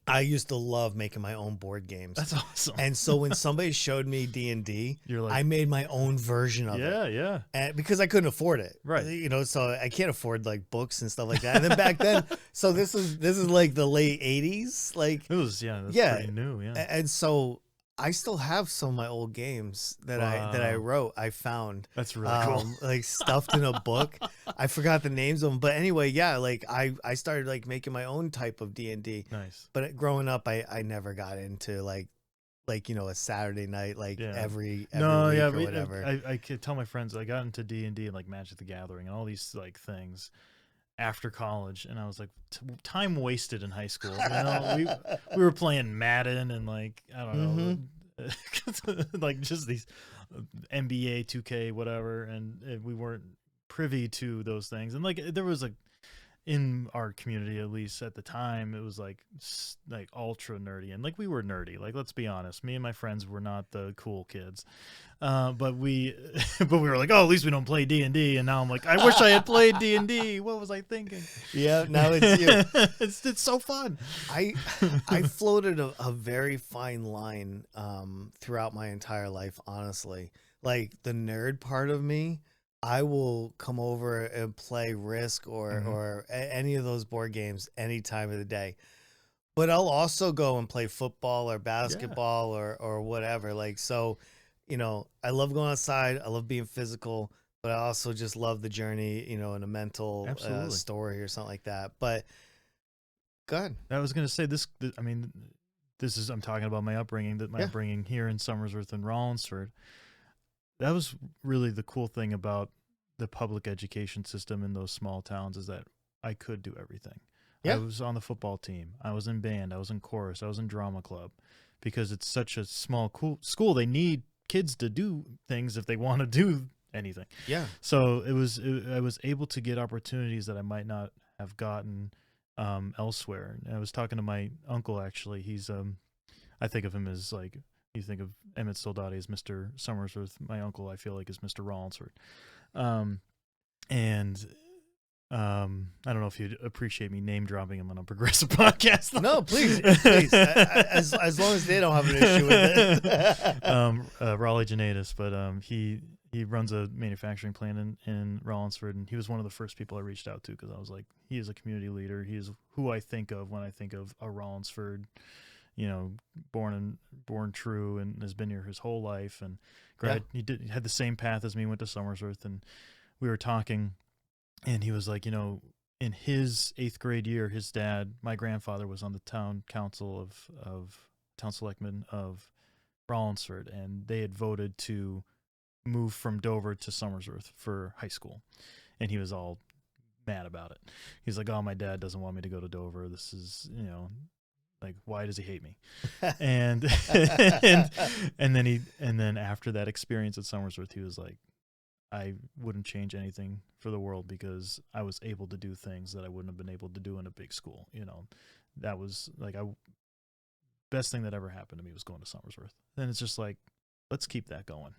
I used to love making my own board games. That's awesome. And so when somebody showed me D&D, I made my own version of it. Yeah. And because I couldn't afford it. Right. You know, so I can't afford like books and stuff like that. And then back then, so this is like the late 80s. Like it was, that's pretty new. Yeah. And so I still have some of my old games that I wrote. I found that's really cool, like stuffed in a book. I forgot the names of them, but anyway, like I started like making my own type of D&D. Nice. But growing up, I never got into like you know a Saturday night every week or whatever. I could tell my friends I got into D&D and like Magic the Gathering and all these like things after college, and I was like, time wasted in high school. You know, we were playing Madden and like I don't know, like just these NBA 2K whatever, and we weren't privy to those things. And like there was like in our community, at least at the time, it was like ultra nerdy, and like we were nerdy. Like let's be honest, me and my friends were not the cool kids, but we were like, oh, at least we don't play D&D. And now I'm like, I wish I had played D&D. What was I thinking? Yeah, now it's you. It's so fun. I floated a very fine line throughout my entire life, honestly. Like the nerd part of me, I will come over and play Risk or any of those board games any time of the day. But I'll also go and play football or basketball or whatever. Like, so, you know, I love going outside. I love being physical, but I also just love the journey, you know, in a mental story or something like that. But good. I was going to say this. I mean, I'm talking about my upbringing, upbringing here in Somersworth and Rollinsford. That was really the cool thing about the public education system in those small towns, is that I could do everything. Yeah. I was on the football team. I was in band. I was in chorus. I was in drama club, because it's such a small school. They need kids to do things if they want to do anything. Yeah. So I was able to get opportunities that I might not have gotten elsewhere. And I was talking to my uncle, actually. He's I think of him as like, you think of Emmett Soldati as Mr. Somersworth. My uncle, I feel like, is Mr. Rollinsford. And I don't know if you'd appreciate me name dropping him on a progressive podcast. No, please. As long as they don't have an issue with it. Raleigh Janatus, but he runs a manufacturing plant in Rollinsford, and he was one of the first people I reached out to because I was like, he is a community leader. He is who I think of when I think of a Rollinsford, born true, and has been here his whole life. And he had the same path as me, went to Somersworth, and we were talking, and he was like, in his 8th grade year, his dad, my grandfather, was on the town council of town selectmen of Rollinsford, and they had voted to move from Dover to Somersworth for high school, and he was all mad about it. He's like, "Oh, my dad doesn't want me to go to Dover. This is, like, why does he hate me?" and and then after that experience at Somersworth, he was like, "I wouldn't change anything for the world because I was able to do things that I wouldn't have been able to do in a big school." That was like best thing that ever happened to me was going to Somersworth. And it's just like, let's keep that going,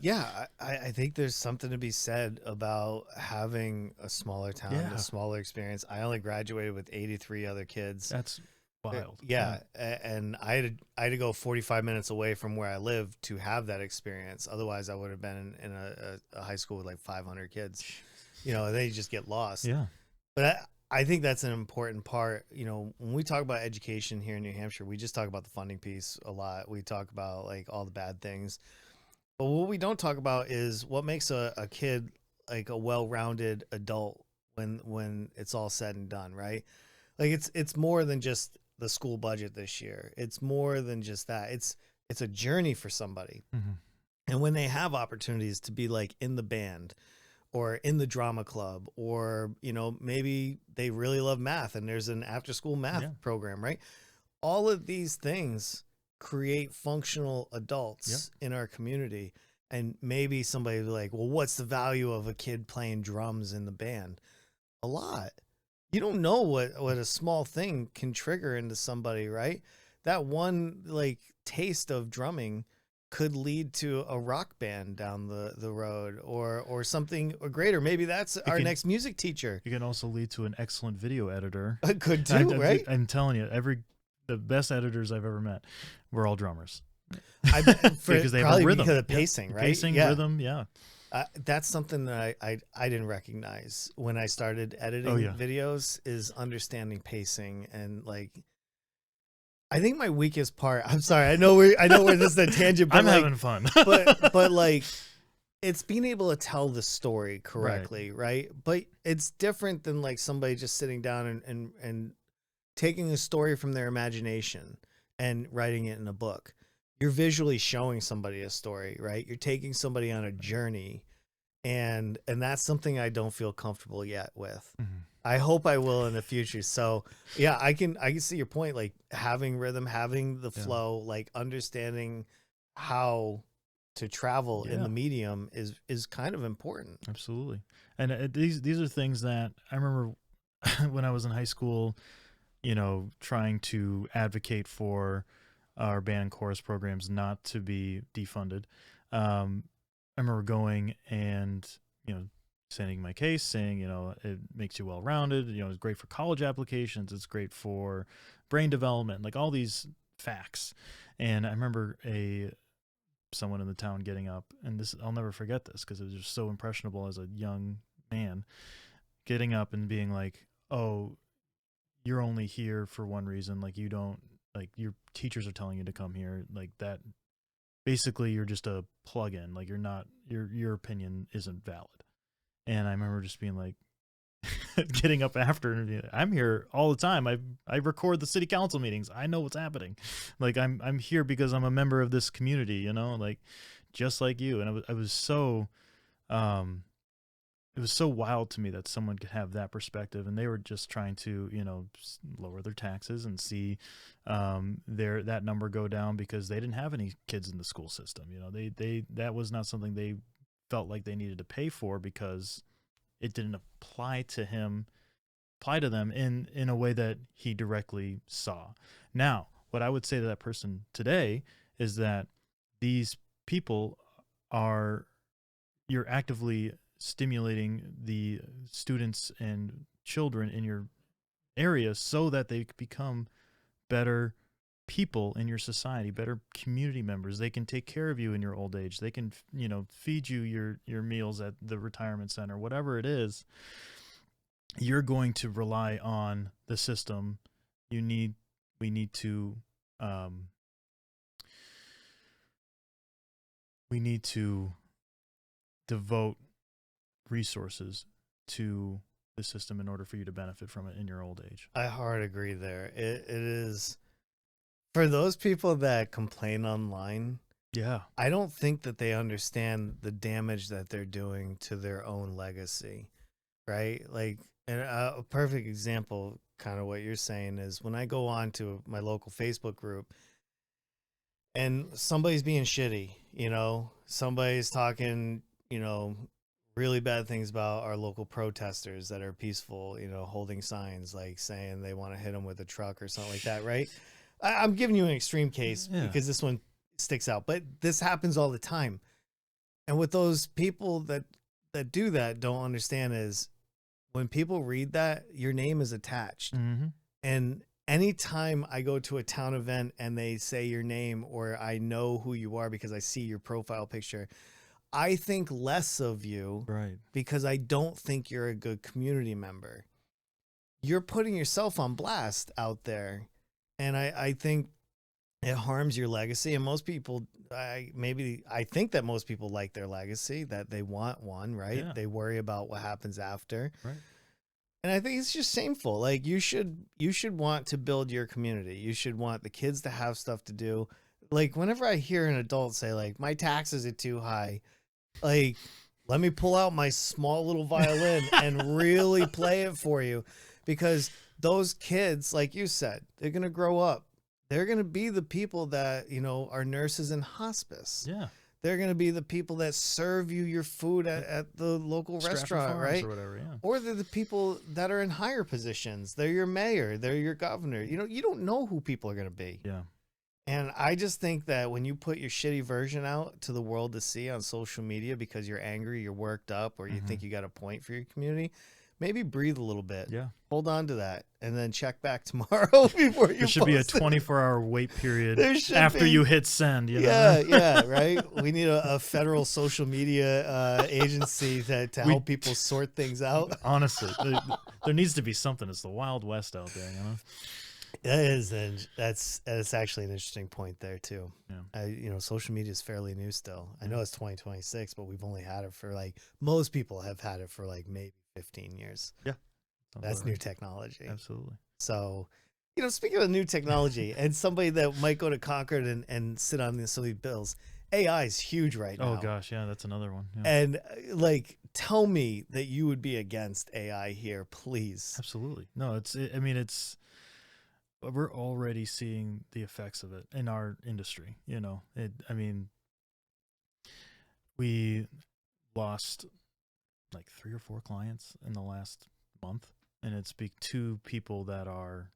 Yeah, I think there's something to be said about having a smaller town, a smaller experience. I only graduated with 83 other kids. That's wild. Yeah, and I had to go 45 minutes away from where I live to have that experience. Otherwise, I would have been in a high school with like 500 kids. They just get lost. Yeah. But I think that's an important part. When we talk about education here in New Hampshire, we just talk about the funding piece a lot. We talk about like all the bad things. But what we don't talk about is what makes a kid like a well-rounded adult when it's all said and done, right? Like it's more than just the school budget this year. It's more than just that. It's a journey for somebody. Mm-hmm. And when they have opportunities to be like in the band or in the drama club, or, maybe they really love math and there's an after school math program, right? All of these things create functional adults in our community. And maybe somebody will be like, well, what's the value of a kid playing drums in the band? A lot. You don't know what a small thing can trigger into somebody, right? That one like taste of drumming could lead to a rock band down the road or something greater. Maybe that's our next music teacher. It can also lead to an excellent video editor. Could too, right? I'm telling you, the best editors I've ever met were all drummers. Because they have a rhythm. Because of pacing, right? Pacing, rhythm, yeah. That's something that I didn't recognize when I started editing videos, is understanding pacing. And like, I think my weakest part, I'm sorry, I know we're this is a tangent, but I'm having fun. but like, it's being able to tell the story correctly, right? But it's different than like somebody just sitting down and taking a story from their imagination and writing it in a book. You're visually showing somebody a story, right? You're taking somebody on a journey, and that's something I don't feel comfortable yet with. Mm-hmm. I hope I will in the future. So yeah, I can see your point, like having rhythm, having the flow, like understanding how to travel in the medium is kind of important. Absolutely. And these are things that I remember when I was in high school, trying to advocate for our band and chorus programs not to be defunded. I remember going and, sending my case saying, it makes you well-rounded, it's great for college applications, it's great for brain development, like all these facts. And I remember someone in the town getting up, and I'll never forget this because it was just so impressionable as a young man, getting up and being like, "Oh, you're only here for one reason, like you don't, like your teachers are telling you to come here, like that basically you're just a plug-in, like you're not, your opinion isn't valid." And I remember just being like, getting up after and being like, I'm here all the time. I record the city council meetings. I know what's happening. Like I'm here because I'm a member of this community, like just like you. And I was so, it was so wild to me that someone could have that perspective, and they were just trying to, lower their taxes and see that number go down because they didn't have any kids in the school system. That was not something they felt like they needed to pay for because it didn't apply to them in a way that he directly saw. Now, what I would say to that person today is that these people you're actively stimulating the students and children in your area so that they become better people in your society, better community members. They can take care of you in your old age. They can, feed you your meals at the retirement center, whatever it is. You're going to rely on the system. We need to devote resources to the system in order for you to benefit from it in your old age. I hard agree there. It is for those people that complain online. Yeah. I don't think that they understand the damage that they're doing to their own legacy, right? Like, and a perfect example, kind of what you're saying, is when I go on to my local Facebook group and somebody's being shitty, somebody's talking, really bad things about our local protesters that are peaceful, holding signs, like saying they want to hit them with a truck or something like that, right? I'm giving you an extreme case because this one sticks out, but this happens all the time. And what those people that do that don't understand is when people read that, your name is attached. Mm-hmm. And anytime I go to a town event and they say your name, or I know who you are because I see your profile picture, I think less of you, right? Because I don't think you're a good community member. You're putting yourself on blast out there. And I think it harms your legacy. And most people, I think that most people like their legacy, that they want one, right? Yeah. They worry about what happens after. Right. And I think it's just shameful. Like you should want to build your community. You should want the kids to have stuff to do. Like whenever I hear an adult say like, my taxes are too high, like, let me pull out my small little violin and really play it for you. Because those kids, like you said, they're going to grow up. They're going to be the people that, are nurses in hospice. Yeah. They're going to be the people that serve you your food at the local restaurant, Farms right? Or whatever, yeah. Or they're the people that are in higher positions. They're your mayor. They're your governor. You don't know who people are going to be. Yeah. And I just think that when you put your shitty version out to the world to see on social media because you're angry, you're worked up, or you think you got a point for your community, maybe breathe a little bit. Yeah. Hold on to that and then check back tomorrow before you There should be a 24-hour wait period after you hit send. Yeah, right? We need a federal social media agency to help people sort things out. Honestly, there needs to be something. It's the Wild West out there, That is, and that's actually an interesting point there too. Yeah. Social media is fairly new still. I know it's 2026, but we've only had it for most people have had it for maybe 15 years. Yeah. That's new technology. Absolutely. So, speaking of new technology and somebody that might go to Concord and sit on the silly bills, AI is huge right now. Oh gosh, yeah, that's another one. Yeah. And tell me that you would be against AI here, please. Absolutely. No, we're already seeing the effects of it in our industry. We lost 3 or 4 clients in the last month, and it's two people that are,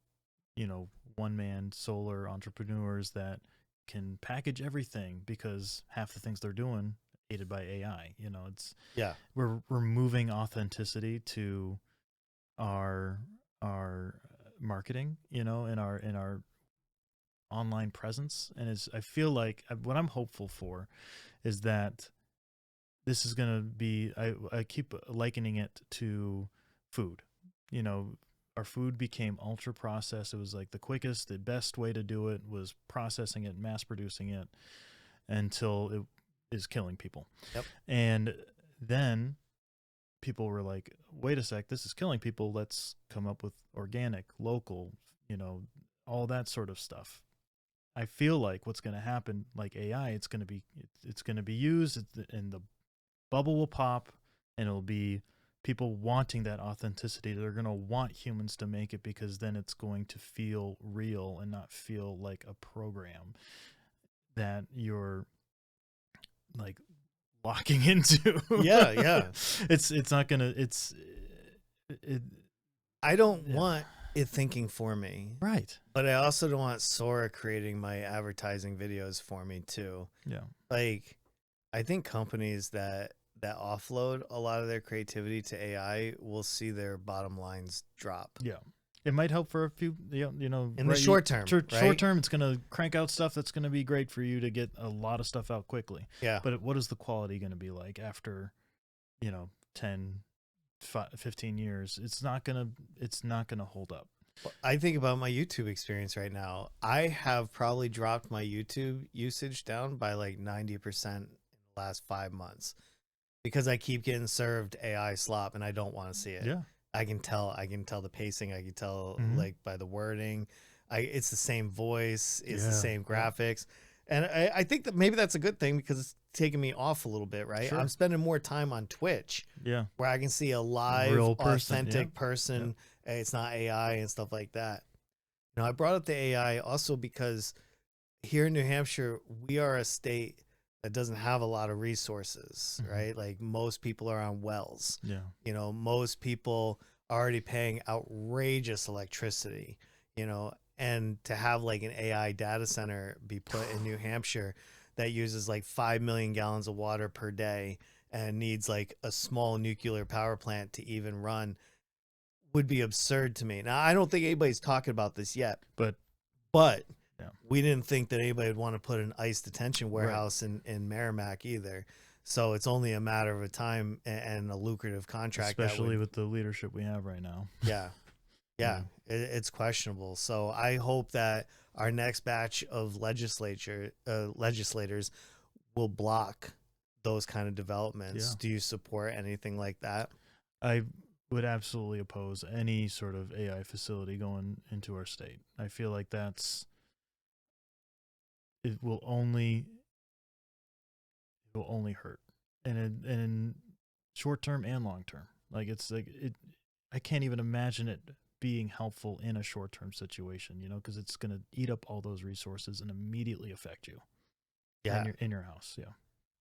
one-man solar entrepreneurs that can package everything because half the things they're doing aided by AI. We're removing authenticity to our marketing, in our online presence. And I feel like what I'm hopeful for is that this is going to be, I keep likening it to food. Our food became ultra processed. It was the quickest, the best way to do it was processing it, mass producing it until it is killing people. Yep. And then people were like, wait a sec, this is killing people. Let's come up with organic, local, all that sort of stuff. I feel like what's going to happen, like AI, it's going to be used and the bubble will pop, and it'll be people wanting that authenticity. They're going to want humans to make it because then it's going to feel real and not feel like a program that you're locking into. Yeah. It's not gonna. I don't want it thinking for me. Right. But I also don't want Sora creating my advertising videos for me too. Yeah. Like, I think companies that offload a lot of their creativity to AI will see their bottom lines drop. Yeah. It might help for a few, in the short term. Short term, it's going to crank out stuff that's going to be great for you to get a lot of stuff out quickly. Yeah. But what is the quality going to be like after, 10, 15 years? It's not going to hold up. I think about my YouTube experience right now. I have probably dropped my YouTube usage down by like 90% in the last 5 months because I keep getting served AI slop and I don't want to see it. Yeah. I can tell the pacing. I can tell like by the wording. It's the same voice. It's the same graphics. And I think that maybe that's a good thing because it's taking me off a little bit, right? Sure. I'm spending more time on Twitch where I can see a live, real authentic person. It's not AI and stuff like that. Now, I brought up the AI also because here in New Hampshire, we are a state that doesn't have a lot of resources, right? Like most people are on wells. Yeah. Most people are already paying outrageous electricity, and to have like an AI data center be put in New Hampshire that uses like 5 million gallons of water per day and needs like a small nuclear power plant to even run would be absurd to me. Now, I don't think anybody's talking about this yet, but we didn't think that anybody would want to put an ICE detention warehouse in Merrimack either. So it's only a matter of a time and a lucrative contract. Especially with the leadership we have right now. Yeah. It's questionable. So I hope that our next batch of legislators will block those kind of developments. Yeah. Do you support anything like that? I would absolutely oppose any sort of AI facility going into our state. I feel like it will only hurt, and in short term and long term. Like I can't even imagine it being helpful in a short term situation, because it's going to eat up all those resources and immediately affect you. In your house.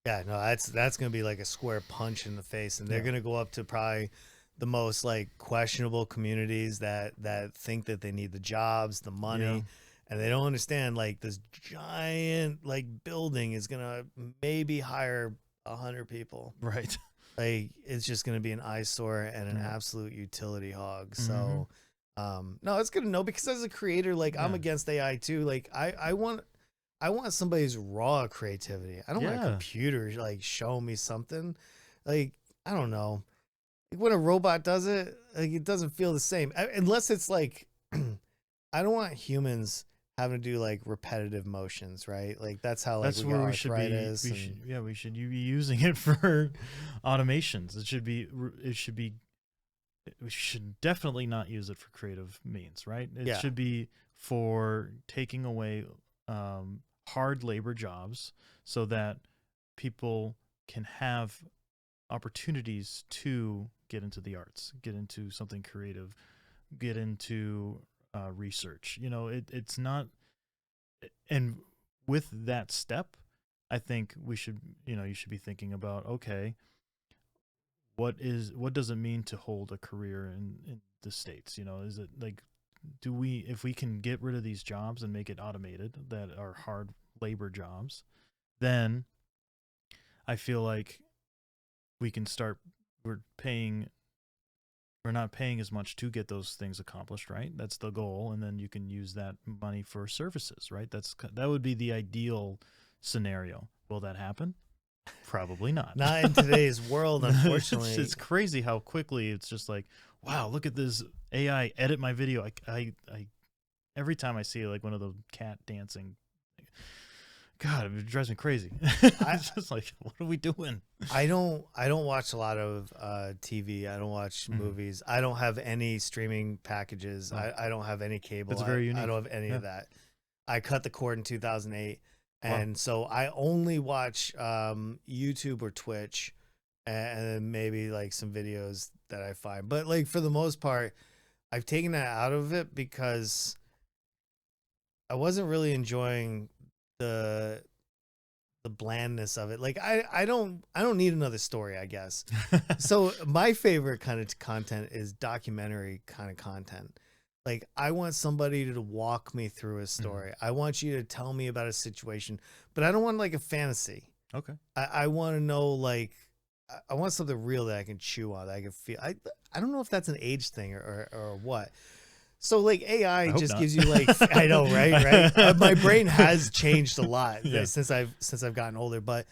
Yeah, no, that's going to be like a square punch in the face, and they're going to go up to probably the most like questionable communities that think that they need the jobs, the money, and they don't understand like this giant like building is going to maybe hire 100 people. Right. Like it's just going to be an eyesore and an absolute utility hog. So no, it's good to know because as a creator, like I'm against AI too. Like I want somebody's raw creativity. I don't want a computer like show me something. Like I don't know. Like when a robot does it, like it doesn't feel the same unless it's like I don't want humans having to do like repetitive motions, right? Like that's how like that's where we should be. We should be using it for automations. We should definitely not use it for creative means, right? It should be for taking away hard labor jobs so that people can have opportunities to get into the arts, get into something creative, get into research. It's not. And with that step, I think you should be thinking about, okay, what does it mean to hold a career in the States? Is it like, if we can get rid of these jobs and make it automated that are hard labor jobs, then I feel like we can start, we're not paying as much to get those things accomplished, right? That's the goal. And then you can use that money for services, right? That would be the ideal scenario. Will that happen? Probably not. Not in today's world, unfortunately. It's crazy how quickly it's just like, wow, look at this AI edit my video. I every time I see like one of the cat dancing, God, it drives me crazy. It's just like, what are we doing? I don't watch a lot of TV. I don't watch movies. I don't have any streaming packages. I don't have any cable. That's very unique. I don't have any of that. I cut the cord in 2008. And so I only watch YouTube or Twitch and maybe like some videos that I find. But like for the most part, I've taken that out of it because I wasn't really enjoying the blandness of it. Like I don't need another story, I guess. So my favorite kind of content is documentary kind of content. Like I want somebody to walk me through a story. I want you to tell me about a situation, but I don't want like a fantasy. Okay. I want to know, like, I want something real that I can chew on, that I can feel. I don't know if that's an age thing or what. So like AI just gives you like, I know, right. My brain has changed a lot since I've gotten older, but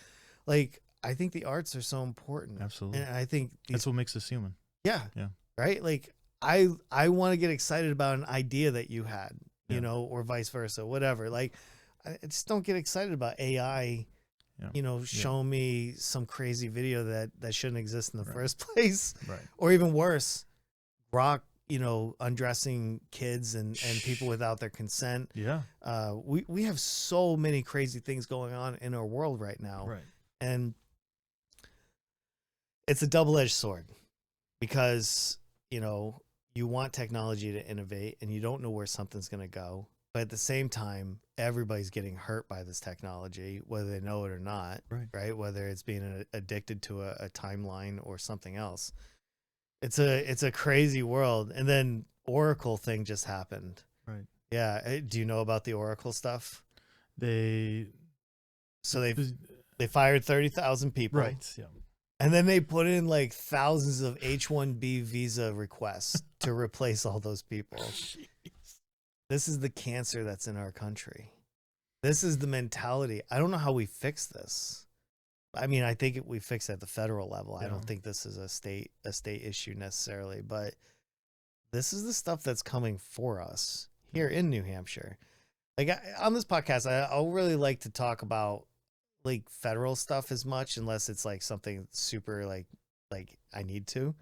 like I think the arts are so important. Absolutely. And I think that's what makes us human. Yeah. Right. Like I want to get excited about an idea that you had, you know, or vice versa, whatever. Like I just don't get excited about AI. You know, show me some crazy video that shouldn't exist in the first place. Right. Or even worse, rock, you know, undressing kids and people without their consent. Yeah. We have so many crazy things going on in our world right now. Right. And it's a double-edged sword because, you know, you want technology to innovate and you don't know where something's going to go. But at the same time, everybody's getting hurt by this technology, whether they know it or not, right? Whether it's being addicted to a timeline or something else. It's a crazy world. And then Oracle thing just happened. Right. Yeah. Do you know about the Oracle stuff? They fired 30,000 people. Right. Yeah. And then they put in like thousands of H-1B visa requests to replace all those people. This is the cancer that's in our country. This is the mentality. I don't know how we fix this. I mean, I think we fix it at the federal level. Yeah. I don't think this is a state issue necessarily, but this is the stuff that's coming for us here in New Hampshire. Like on this podcast, I'll really like to talk about like federal stuff as much, unless it's like something super like I need to.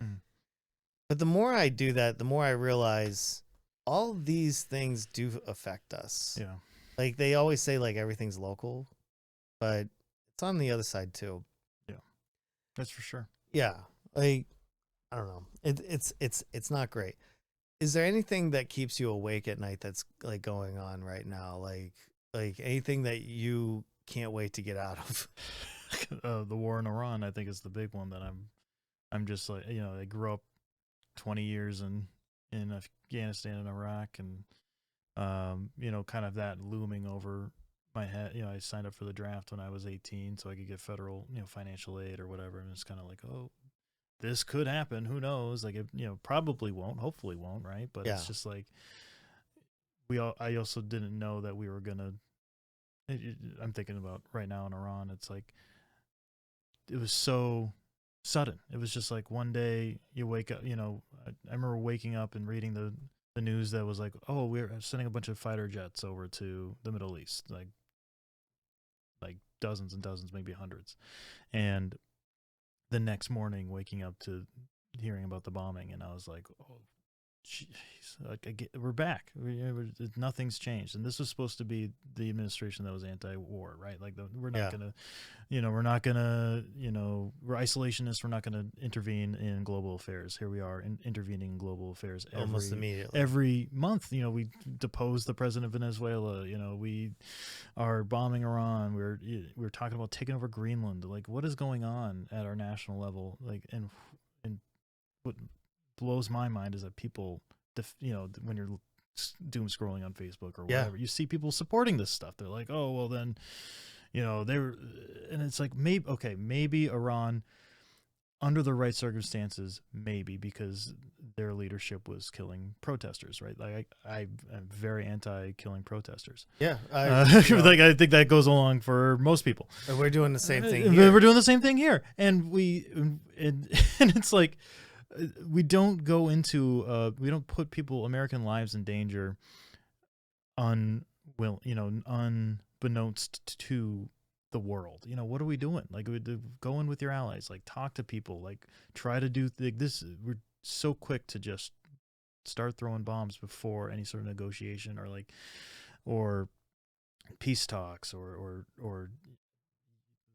But the more I do that, the more I realize all these things do affect us. Yeah. Like they always say like everything's local, but it's on the other side too. Yeah. That's for sure. Yeah. Like I don't know. It's not great. Is there anything that keeps you awake at night that's like going on right now? Like anything that you can't wait to get out of? The war in Iran, I think, is the big one that I'm just like, you know, I grew up 20 years in Afghanistan and Iraq, and you know, kind of that looming over my head. You know, I signed up for the draft when I was 18 so I could get federal, you know, financial aid or whatever, and it's kind of like, oh, this could happen, who knows? Like, it, you know, probably won't, hopefully won't, right? But it's just like I also didn't know that we were gonna I'm thinking about right now in Iran, it's like it was so sudden. It was just like one day you wake up, you know, I remember waking up and reading the news that was like, oh, we're sending a bunch of fighter jets over to the Middle East, like dozens and dozens, maybe hundreds. And the next morning waking up to hearing about the bombing, and I was like, oh, jeez, like, we're back. Nothing's changed. And this was supposed to be the administration that was anti-war, right? Like we're not gonna, you know, we're isolationists. We're not gonna intervene in global affairs. Here we are intervening in global affairs almost immediately. Every month, you know, we depose the president of Venezuela. You know, we are bombing Iran. We're talking about taking over Greenland. Like, what is going on at our national level? Like, and what blows my mind is that people, you know, when you're doom scrolling on Facebook or whatever, you see people supporting this stuff. They're like, oh, well then, you know, and it's like, maybe Iran, under the right circumstances, maybe, because their leadership was killing protesters, right? Like I'm very anti-killing protesters. Yeah, like I think that goes along for most people. We're doing the same thing here. We're doing the same thing here, and and it's like, we don't go into we don't put American lives in danger unbeknownst to the world. You know, what are we doing? Like, go in with your allies, like talk to people, like try to do this. We're so quick to just start throwing bombs before any sort of negotiation or peace talks or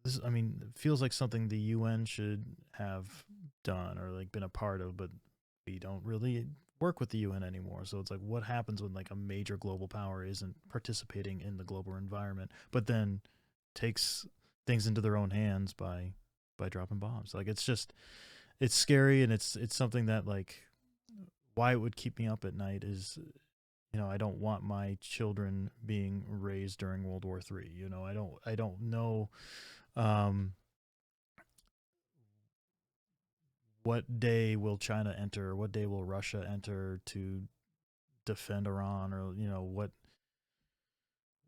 this, I mean, it feels like something the UN should have done or like been a part of, but we don't really work with the UN anymore. So it's like, what happens when like a major global power isn't participating in the global environment, but then takes things into their own hands by dropping bombs. Like it's scary, and it's something that, like, why it would keep me up at night is, I don't want my children being raised during World War III. I don't know um, what day will China enter, what day will Russia enter to defend Iran, or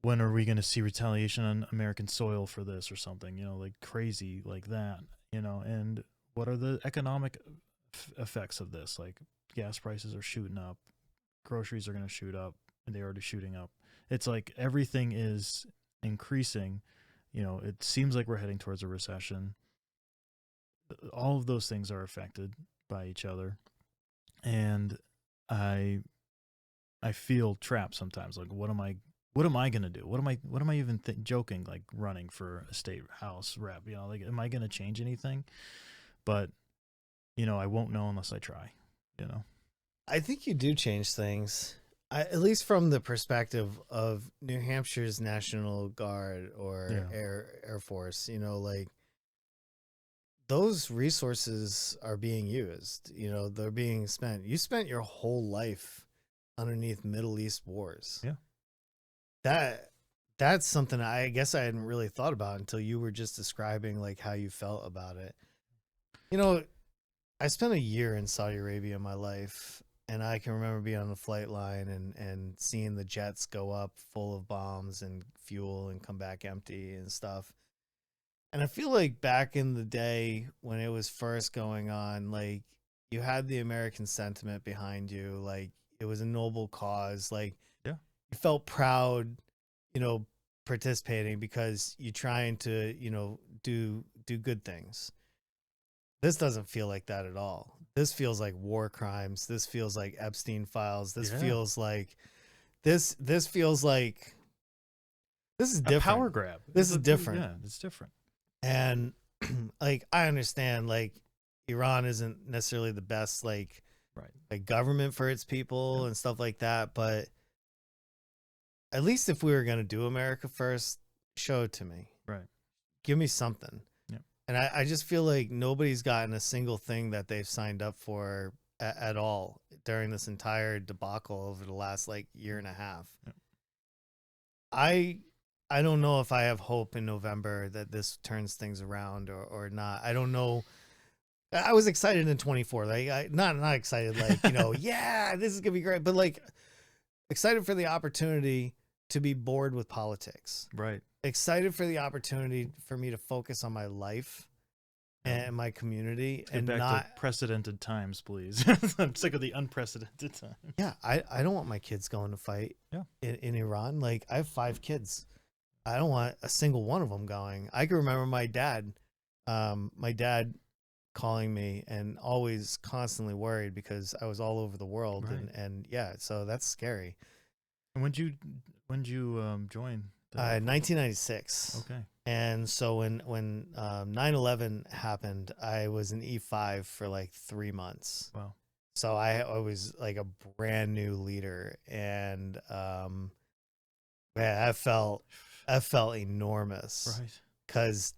when are we going to see retaliation on American soil for this or something, like crazy like that, and what are the economic effects of this? Like, gas prices are shooting up, groceries are going to shoot up, and they're already shooting up. It's like everything is increasing. It seems like we're heading towards a recession. All of those things are affected by each other, and I feel trapped sometimes. Like, what am I gonna do? What am I even joking? Like, running for a state house rep? Like, am I gonna change anything? But I won't know unless I try. I think you do change things. At least from the perspective of New Hampshire's National Guard or Yeah. Air Force, like those resources are being used. They're being spent. You spent your whole life underneath Middle East wars. Yeah. That's something I guess I hadn't really thought about until you were just describing like how you felt about it. I spent a year in Saudi Arabia in my life, and I can remember being on the flight line and seeing the jets go up full of bombs and fuel and come back empty and stuff. And I feel like back in the day when it was first going on, like you had the American sentiment behind you, like it was a noble cause, like Yeah. you felt proud, participating because you're trying to, do good things. This doesn't feel like that at all. This feels like war crimes. This feels like Epstein files. This Yeah. feels like this feels like this is different. A power grab. This is different. Yeah, it's different. And like I understand like Iran isn't necessarily the best like government for its people and stuff like that, but at least if we were going to do America first, show it to me. Right. Give me something. Yeah. And I just feel like nobody's gotten a single thing that they've signed up for at all during this entire debacle over the last like year and a half. Yeah. I don't know if I have hope in November that this turns things around or not. I don't know. I was excited in 24. Like not excited like, yeah, this is going to be great, but like excited for the opportunity to be bored with politics. Right. Excited for the opportunity for me to focus on my life and my community. Let's get and back not to precedented times, please. I'm sick of the unprecedented time. Yeah, I don't want my kids going to fight in Iran. Like I have 5 kids. I don't want a single one of them going. I can remember my dad calling me and always constantly worried because I was all over the world. Right. And yeah, so that's scary. And when did you join? 1996. Okay. And so when 9/11 happened, I was in E5 for like 3 months. Wow. So I was like a brand new leader, and I felt enormous. Right. Because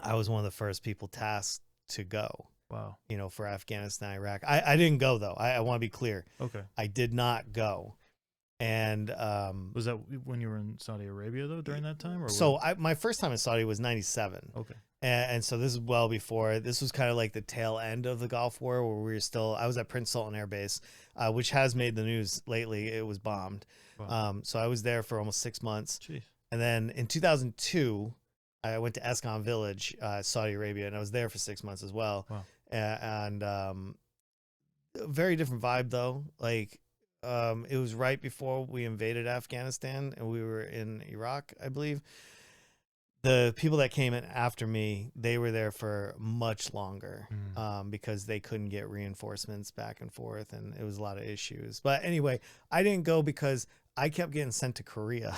I was one of the first people tasked to go. Wow. For Afghanistan, Iraq. I didn't go though. I want to be clear. Okay. I did not go. And was that when you were in Saudi Arabia though during that time? Or so my first time in Saudi was 97. Okay. And so this is well before. This was kind of like the tail end of the Gulf War, where we were still. I was at Prince Sultan Air Base, which has made the news lately. It was bombed. Wow. So I was there for almost 6 months. Jeez. And then in 2002, I went to Escon Village, Saudi Arabia, and I was there for 6 months as well. Wow. And very different vibe though. Like it was right before we invaded Afghanistan, and we were in Iraq, I believe. The people that came in after me, they were there for much longer because they couldn't get reinforcements back and forth, and it was a lot of issues. But anyway, I didn't go because I kept getting sent to Korea.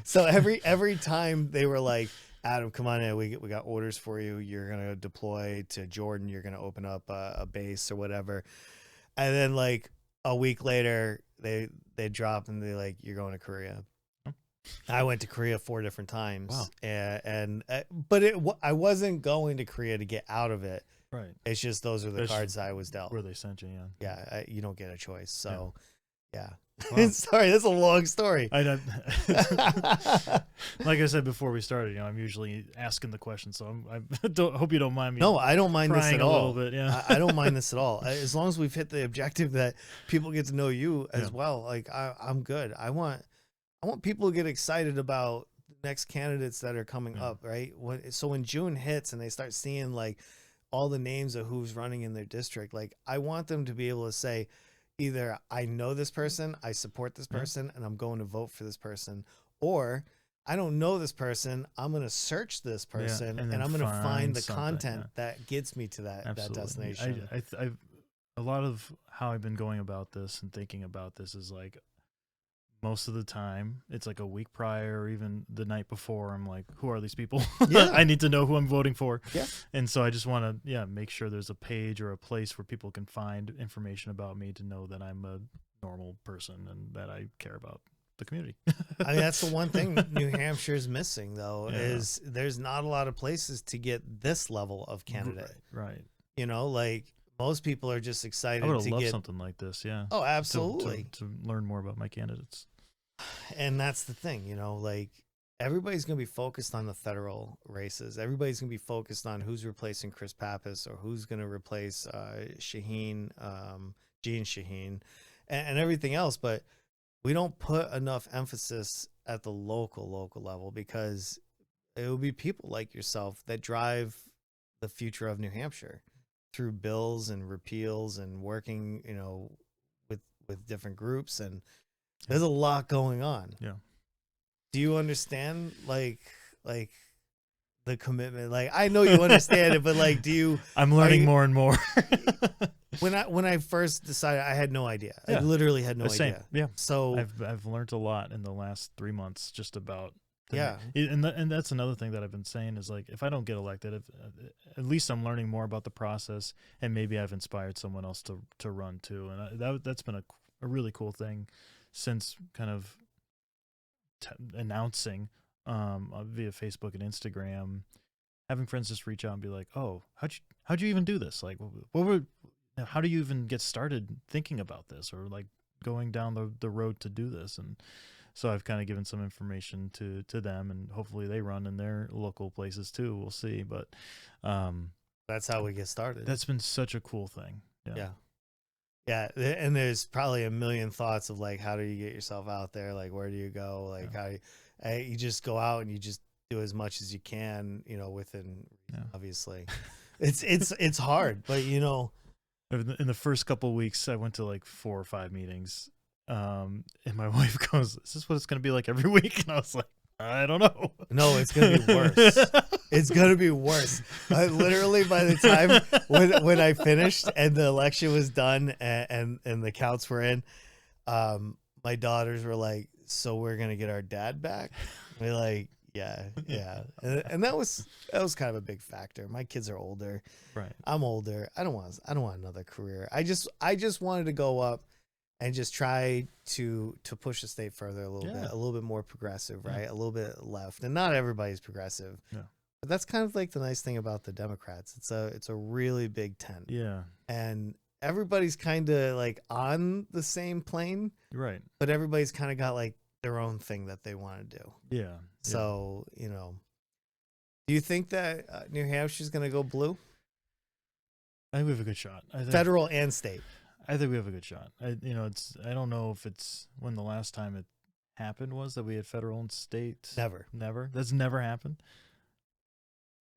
So every time they were like, Adam, come on in, we got orders for you. You're going to deploy to Jordan. You're going to open up a base or whatever. And then like a week later, they drop and they like, you're going to Korea. I went to Korea 4 different times. Wow. But I wasn't going to Korea to get out of it. Right. It's just those are the cards I was dealt. Where they sent you, yeah. Yeah, you don't get a choice. So, yeah. Wow. Sorry, that's a long story. Like I said before we started, I'm usually asking the question, so I hope you don't mind me. No, I don't mind this at all. A little bit, yeah. I don't mind this at all. As long as we've hit the objective that people get to know you as well, like I'm good. I want people to get excited about the next candidates that are coming up, right? So when June hits and they start seeing like all the names of who's running in their district, like I want them to be able to say, either I know this person, I support this person, and I'm going to vote for this person, or I don't know this person, I'm going to search this person, and I'm going to find the content that gets me to that destination. A lot of how I've been going about this and thinking about this is like, most of the time it's like a week prior or even the night before, I'm like, who are these people? I need to know who I'm voting for. And so I just want to make sure there's a page or a place where people can find information about me to know that I'm a normal person and that I care about the community. I mean, that's the one thing New Hampshire is missing, though, is there's not a lot of places to get this level of candidate. Right. Like most people are just excited I would to love get something like this. Yeah. Oh, absolutely. To learn more about my candidates. And that's the thing, like everybody's going to be focused on the federal races. Everybody's going to be focused on who's replacing Chris Pappas or who's going to replace Gene Shaheen and everything else. But we don't put enough emphasis at the local level, because it will be people like yourself that drive the future of New Hampshire through bills and repeals and working, with different groups, and there's a lot going on. Yeah. Do you understand like the commitment? Like, I know you understand it, but like, I'm learning more and more. When I first decided, I had no idea. I literally had no idea. Yeah. So I've learned a lot in the last 3 months just about. And that's another thing that I've been saying is like, if I don't get elected, at least I'm learning more about the process, and maybe I've inspired someone else to run too. And that's been a really cool thing since kind of announcing via Facebook and Instagram, having friends just reach out and be like, "Oh, how'd you even do this? Like, how do you even get started thinking about this, or like going down the road to do this?" And so I've kind of given some information to them, and hopefully they run in their local places too. We'll see, but that's how we get started. That's been such a cool thing. Yeah, and there's probably a million thoughts of like, how do you get yourself out there? Like, where do you go? Like, how you just go out and you just do as much as you can, within obviously. It's hard, but in the first couple of weeks, I went to like 4 or 5 meetings, and my wife goes, "Is this what it's going to be like every week?" And I was like, I don't know. No, it's going to be worse. It's going to be worse. Literally, by the time when I finished and the election was done and the counts were in, my daughters were like, "So we're going to get our dad back?" We're like, yeah. And that was kind of a big factor. My kids are older. Right. I'm older. I don't want another career. I just wanted to go up and just try to push the state further a little bit more progressive, right? A little bit left. And not everybody's progressive. Yeah. But that's kind of like the nice thing about the Democrats. It's a really big tent. Yeah. And everybody's kind of like on the same plane. Right. But everybody's kind of got like their own thing that they want to do. Yeah. So, do you think that New Hampshire's going to go blue? I think we have a good shot. Federal and state. I think we have a good shot. I don't know if it's when the last time it happened was that we had federal and state. Never. That's never happened.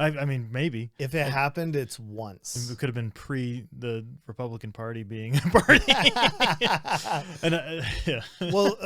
I mean, maybe. If it happened, it's once. It could have been pre the Republican Party being a party. And Well,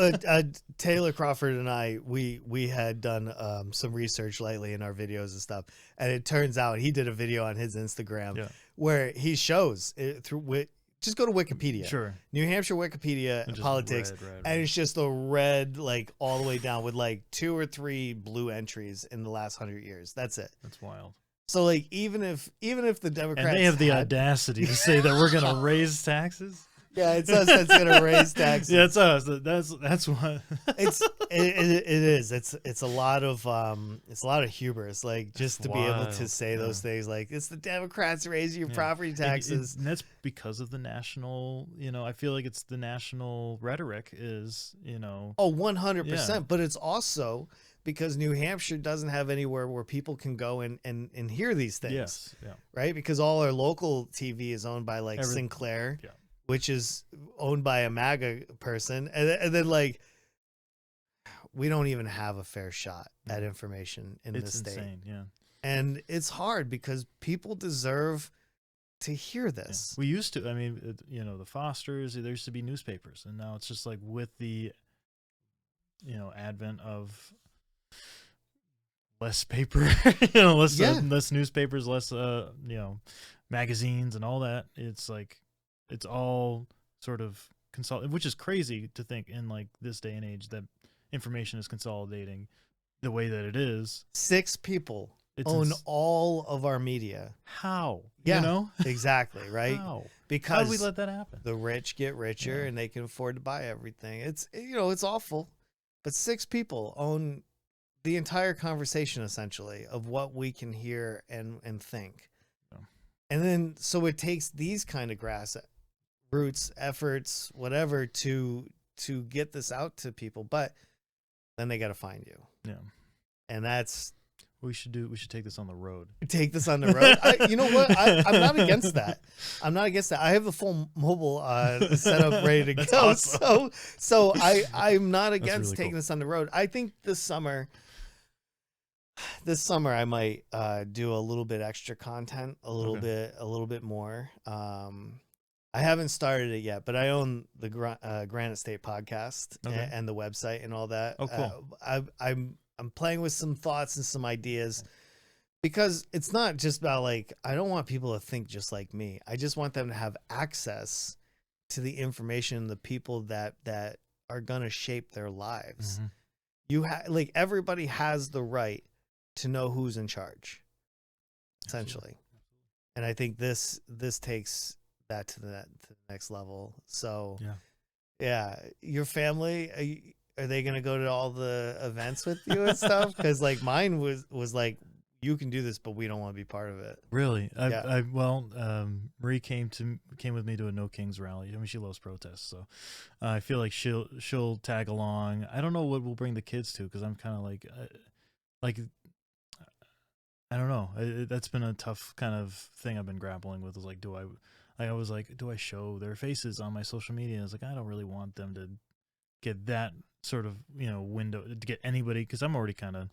Taylor Crawford and I, we had done some research lately in our videos and stuff, and it turns out he did a video on his Instagram where he shows it through. Just go to Wikipedia. Sure. New Hampshire Wikipedia politics, red. And it's just a red, like all the way down with like 2 or 3 blue entries in the last 100 years. That's it. That's wild. So like even if the Democrats and they have the audacity to say that we're going to raise taxes. Yeah, it's us that's gonna raise taxes. Yeah, it's us. That's what. It is. It's a lot of hubris. Like just to be able to say those things. Like it's the Democrats raising your property taxes. And that's because of the national. I feel like it's the national rhetoric is. Oh, 100%. But it's also because New Hampshire doesn't have anywhere where people can go and hear these things. Yes. Yeah. Right. Because all our local TV is owned by like Sinclair. Yeah. Which is owned by a MAGA person. And then like, we don't even have a fair shot at information in this state. It's insane, yeah. And it's hard because people deserve to hear this. Yeah. We used to, I mean, the Fosters, there used to be newspapers. And now it's just like with the, advent of less paper, less newspapers, less, magazines and all that. It's like, it's all sort of which is crazy to think in like this day and age that information is consolidating the way that it is. 6 people own all of our media. How? Yeah, exactly. Right. How? Because how do we let that happen? The rich get richer and they can afford to buy everything. It's, it's awful, but 6 people own the entire conversation essentially of what we can hear and think. Yeah. And then, so it takes these kind of roots, efforts, whatever, to get this out to people, but then they got to find you. Yeah, and that's we should take this on the road. Take this on the road. You know what? I'm not against that. I'm not against that. I have the full mobile set up, ready to go. Awesome. So I'm not against really taking this on the road. I think this summer I might do a little bit extra content, a little bit more. I haven't started it yet, but I own the Granite State podcast and the website and all that. Oh, cool. I'm playing with some thoughts and some ideas because it's not just about like, I don't want people to think just like me. I just want them to have access to the information, the people that are going to shape their lives. Mm-hmm. Everybody has the right to know who's in charge, essentially. And I think this takes that to the next level. So yeah, your family, are they gonna go to all the events with you and stuff? Because like mine was like, you can do this, but we don't want to be part of it. Really? Marie came with me to a No Kings rally. I mean, she loves protests, so I feel like she'll tag along. I don't know what we'll bring the kids to because I'm kind of like I don't know. That's been a tough kind of thing I've been grappling with. Is like, do I show their faces on my social media? And it's like, I don't really want them to get that sort of, window to get anybody, because I'm already kind of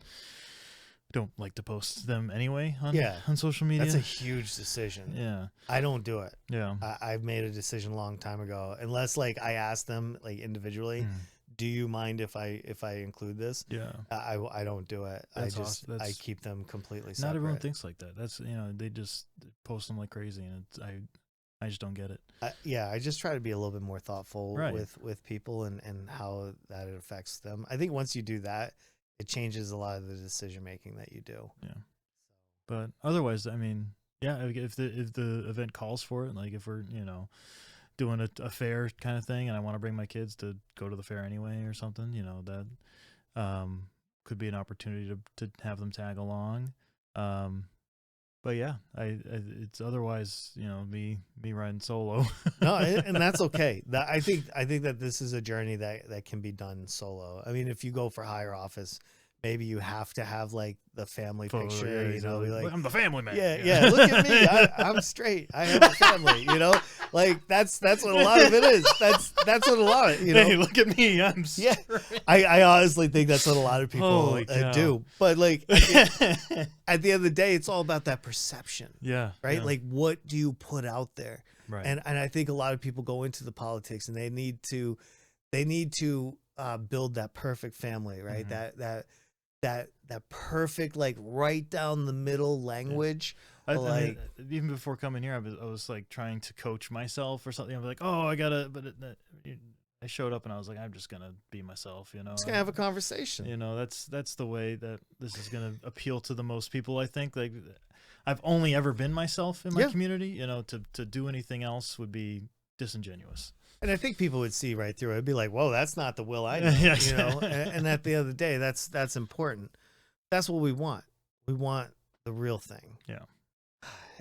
don't like to post them anyway on social media. That's a huge decision. Yeah. I don't do it. Yeah. I've made a decision a long time ago, unless like I ask them like individually, do you mind if I include this? Yeah. I don't do it. That's awesome. I keep them completely separate. Not everyone thinks like that. That's, they just post them like crazy, and I just don't get it. I just try to be a little bit more thoughtful with people and how that it affects them. I think once you do that, it changes a lot of the decision making that you do. Yeah. But otherwise, I mean, if the event calls for it, like if we're, doing a fair kind of thing and I want to bring my kids to go to the fair anyway or something, that could be an opportunity to have them tag along. But yeah, it's otherwise, me riding solo. No, and that's okay. I think that this is a journey that can be done solo. I mean, if you go for higher office, maybe you have to have like the family picture, be like, I'm the family man. Yeah. Look at me. I'm straight. I have a family, like that's what a lot of it is. That's what a lot of, Hey, look at me. I'm straight. Yeah. I honestly think that's what a lot of people do. But like at the end of the day, it's all about that perception. Yeah. Right. Yeah. Like, what do you put out there? Right. And I think a lot of people go into the politics and they need to build that perfect family, right? Mm-hmm. That perfect, like right down the middle language. Yeah. I mean, even before coming here, I was like trying to coach myself or something. I was like, oh, I gotta, but I showed up and I was like, I'm just gonna be myself, Just gonna have a conversation. That's the way that this is gonna appeal to the most people. I think like I've only ever been myself in my community. To do anything else would be disingenuous. And I think people would see right through it. It'd be like, whoa, that's not the Will I know, Yes. you know? And at the end of the day, that's important. That's what we want. We want the real thing. Yeah.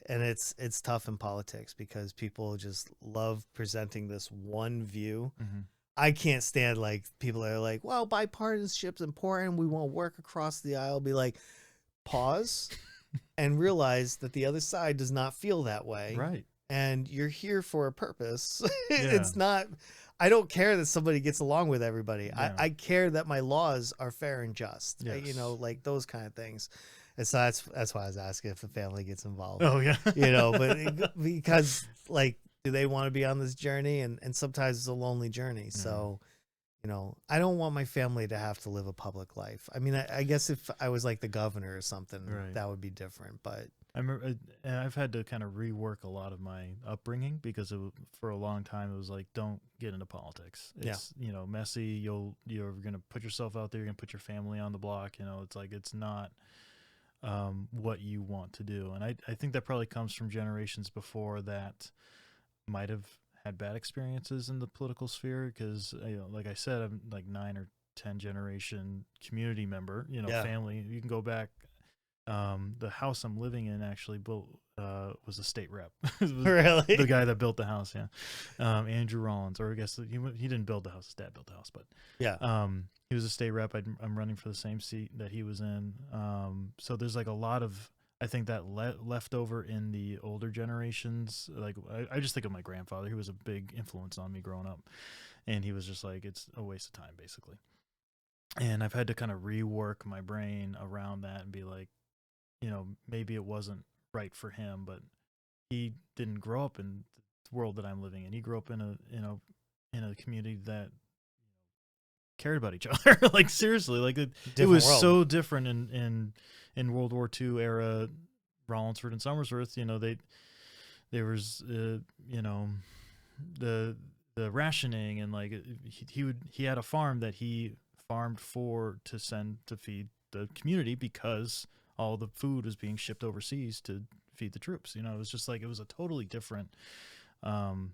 And it's tough in politics because people just love presenting this one view. Mm-hmm. I can't stand like people that are like, well, bipartisanship's important. We want to work across the aisle. Be like, pause and realize that the other side does not feel that way. Right. And you're here for a purpose. Yeah. It's not, I don't care that somebody gets along with everybody. Yeah. I care that my laws are fair and just, Yes. you know, like those kind of things. And so that's why I was asking if the family gets involved, Oh yeah. you know, but because like, do they want to be on this journey? And sometimes it's a lonely journey. So, you know, I don't want my family to have to live a public life. I mean, I guess if I was like the governor or something, Right. that would be different. But I remember, and I've had to kind of rework a lot of my upbringing because for a long time it was like, don't get into politics. It's, you know, messy. You're going to put yourself out there. You're going to put your family on the block. You know, it's like, it's not what you want to do. And I think that probably comes from generations before that might have had bad experiences in the political sphere. Because, you know, like I said, I'm like 9 or 10 generation community member, you know, family. You can go back. The house I'm living in actually was a state rep. really, The guy that built the house, Andrew Rollins, or I guess he didn't build the house; his dad built the house. But he was a state rep. I'm running for the same seat that he was in. So there's like a lot of, I think, that left over in the older generations. Like I just think of my grandfather. He was a big influence on me growing up, and he was just like, it's a waste of time, basically. And I've had to kind of rework my brain around that and be like, you know, maybe it wasn't right for him, but he didn't grow up in the world that I'm living in. He grew up in a community that cared about each other. Like seriously, like it was world. so different in World War II era, Rollinsford and Somersworth. You know, there was you know, the rationing, and like he had a farm that he farmed to feed the community because all the food was being shipped overseas to feed the troops. You know, it was just like, it was a totally different time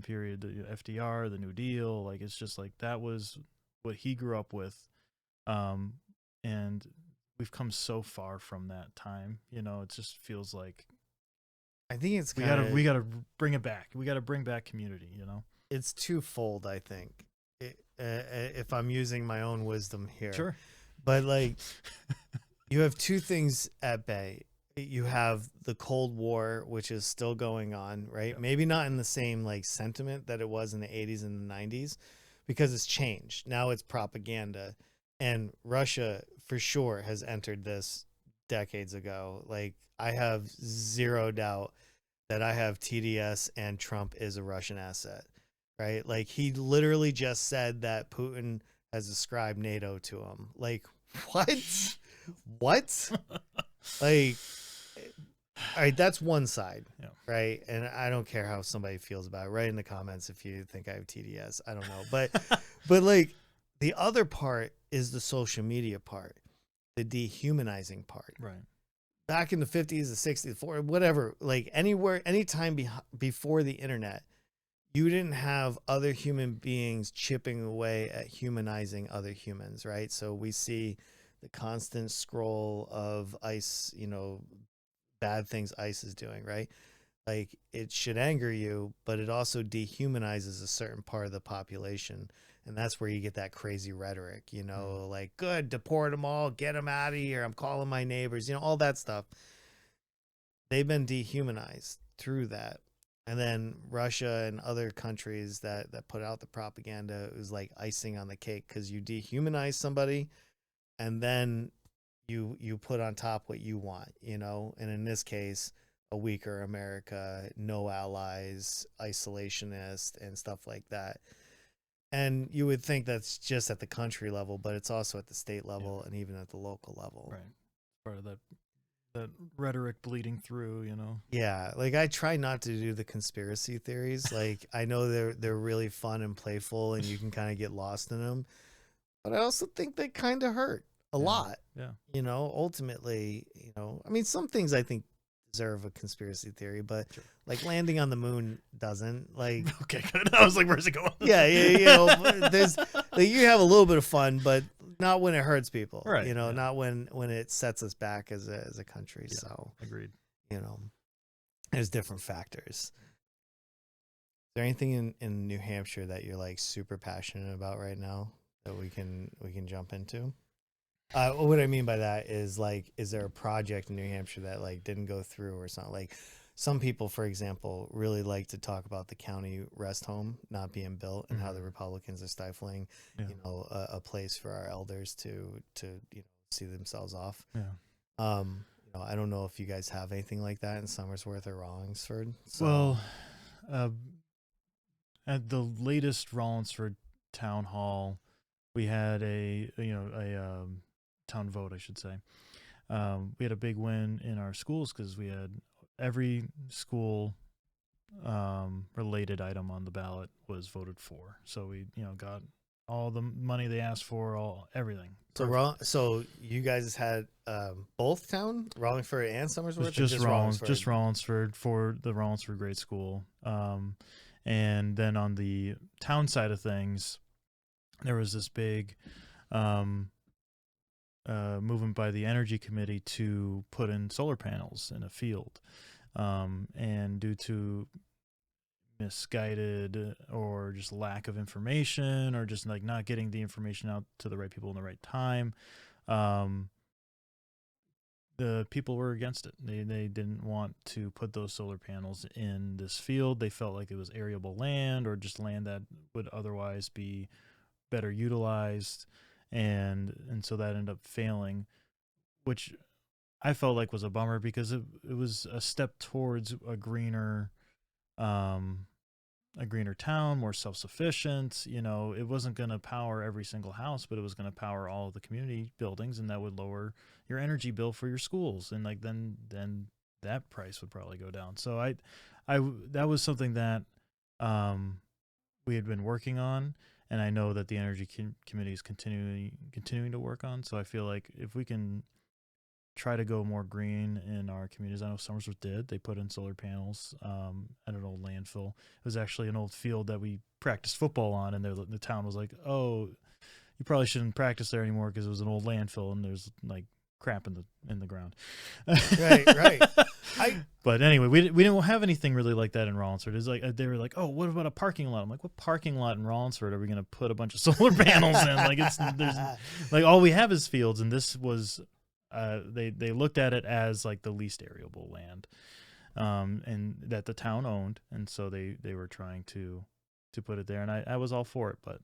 period. The FDR, the New Deal, like it's just like that was what he grew up with, and we've come so far from that time. You know, it just feels like I think it's we gotta bring it back. We gotta bring back community. You know, it's twofold. I think if I'm using my own wisdom here, sure, but like. You have two things at bay. You have the Cold War, which is still going on, right? Yep. Maybe not in the same like sentiment that it was in the 80s and the 90s, because it's changed. Now it's propaganda. And Russia for sure has entered this decades ago. Like I have zero doubt that I have TDS and Trump is a Russian asset, right? Like he literally just said that Putin has ascribed NATO to him. Like what? What? Like, all right, that's one side, right? And I don't care how somebody feels about it. Write in the comments if you think I have TDS. I don't know, but like the other part is the social media part, the dehumanizing part. right? Back in the 50s, the 60s, 40s, whatever, like anywhere, anytime before the internet, you didn't have other human beings chipping away at humanizing other humans, right? So we see the constant scroll of ICE, you know, bad things ICE is doing, right? Like it should anger you, but it also dehumanizes a certain part of the population. And that's where you get that crazy rhetoric, you know, like, good, deport them all, get them out of here. I'm calling my neighbors, you know, all that stuff. They've been dehumanized through that. And then Russia and other countries that put out the propaganda is like icing on the cake, because you dehumanize somebody and then you put on top what you want, you know? And in this case, a weaker America, no allies, isolationist, and stuff like that. And you would think that's just at the country level, but it's also at the state level and even at the local level. Right. Part of that rhetoric bleeding through, you know? Yeah. Like I try not to do the conspiracy theories. Like I know they're really fun and playful and you can kind of get lost in them, but I also think they kind of hurt a lot. Yeah. You know, ultimately, you know, I mean, some things I think deserve a conspiracy theory, but like landing on the moon doesn't. Like, okay, good. I was like, where's it going? yeah, you know, there's like, you have a little bit of fun, but not when it hurts people, right? You know, not when it sets us back as a country. Yeah, so agreed. You know, there's different factors. Is there anything in New Hampshire that you're like super passionate about right now that we can jump into? What I mean by that is like, is there a project in New Hampshire that like didn't go through or something? Like some people, for example, really like to talk about the county rest home not being built and how the Republicans are stifling, you know, a place for our elders to you know, see themselves off. Yeah. You know, I don't know if you guys have anything like that in Somersworth or Rollinsford. So. Well, at the latest Rollinsford town hall, we had a town vote, I should say. We had a big win in our schools because we had every school related item on the ballot was voted for. So we, you know, got all the money they asked for, everything. So you guys had both town, Rollinsford and Somersworth? It was just Rollinsford for the Rollinsford grade school. And then on the town side of things, there was this big movement by the energy committee to put in solar panels in a field. And due to misguided or just lack of information or just like not getting the information out to the right people in the right time, the people were against it. They didn't want to put those solar panels in this field. They felt like it was arable land or just land that would otherwise be better utilized, and so that ended up failing, which I felt like was a bummer because it was a step towards a greener town, more self-sufficient. You know, it wasn't going to power every single house, but it was going to power all of the community buildings, and that would lower your energy bill for your schools, and like then that price would probably go down. So I that was something that we had been working on, and I know that the energy committee is continuing to work on. So I feel like if we can try to go more green in our communities. I know Somersworth did. They put in solar panels at an old landfill. It was actually an old field that we practiced football on, and the town was like, "Oh, you probably shouldn't practice there anymore because it was an old landfill and there's like crap in the ground." Right. But anyway, we didn't have anything really like that in Rollinsford. It's like they were like, "Oh, what about a parking lot?" I'm like, "What parking lot in Rollinsford are we going to put a bunch of solar panels in?" Like there's like all we have is fields, and this was. They looked at it as like the least arable land, and that the town owned, and so they were trying to put it there, and I was all for it, but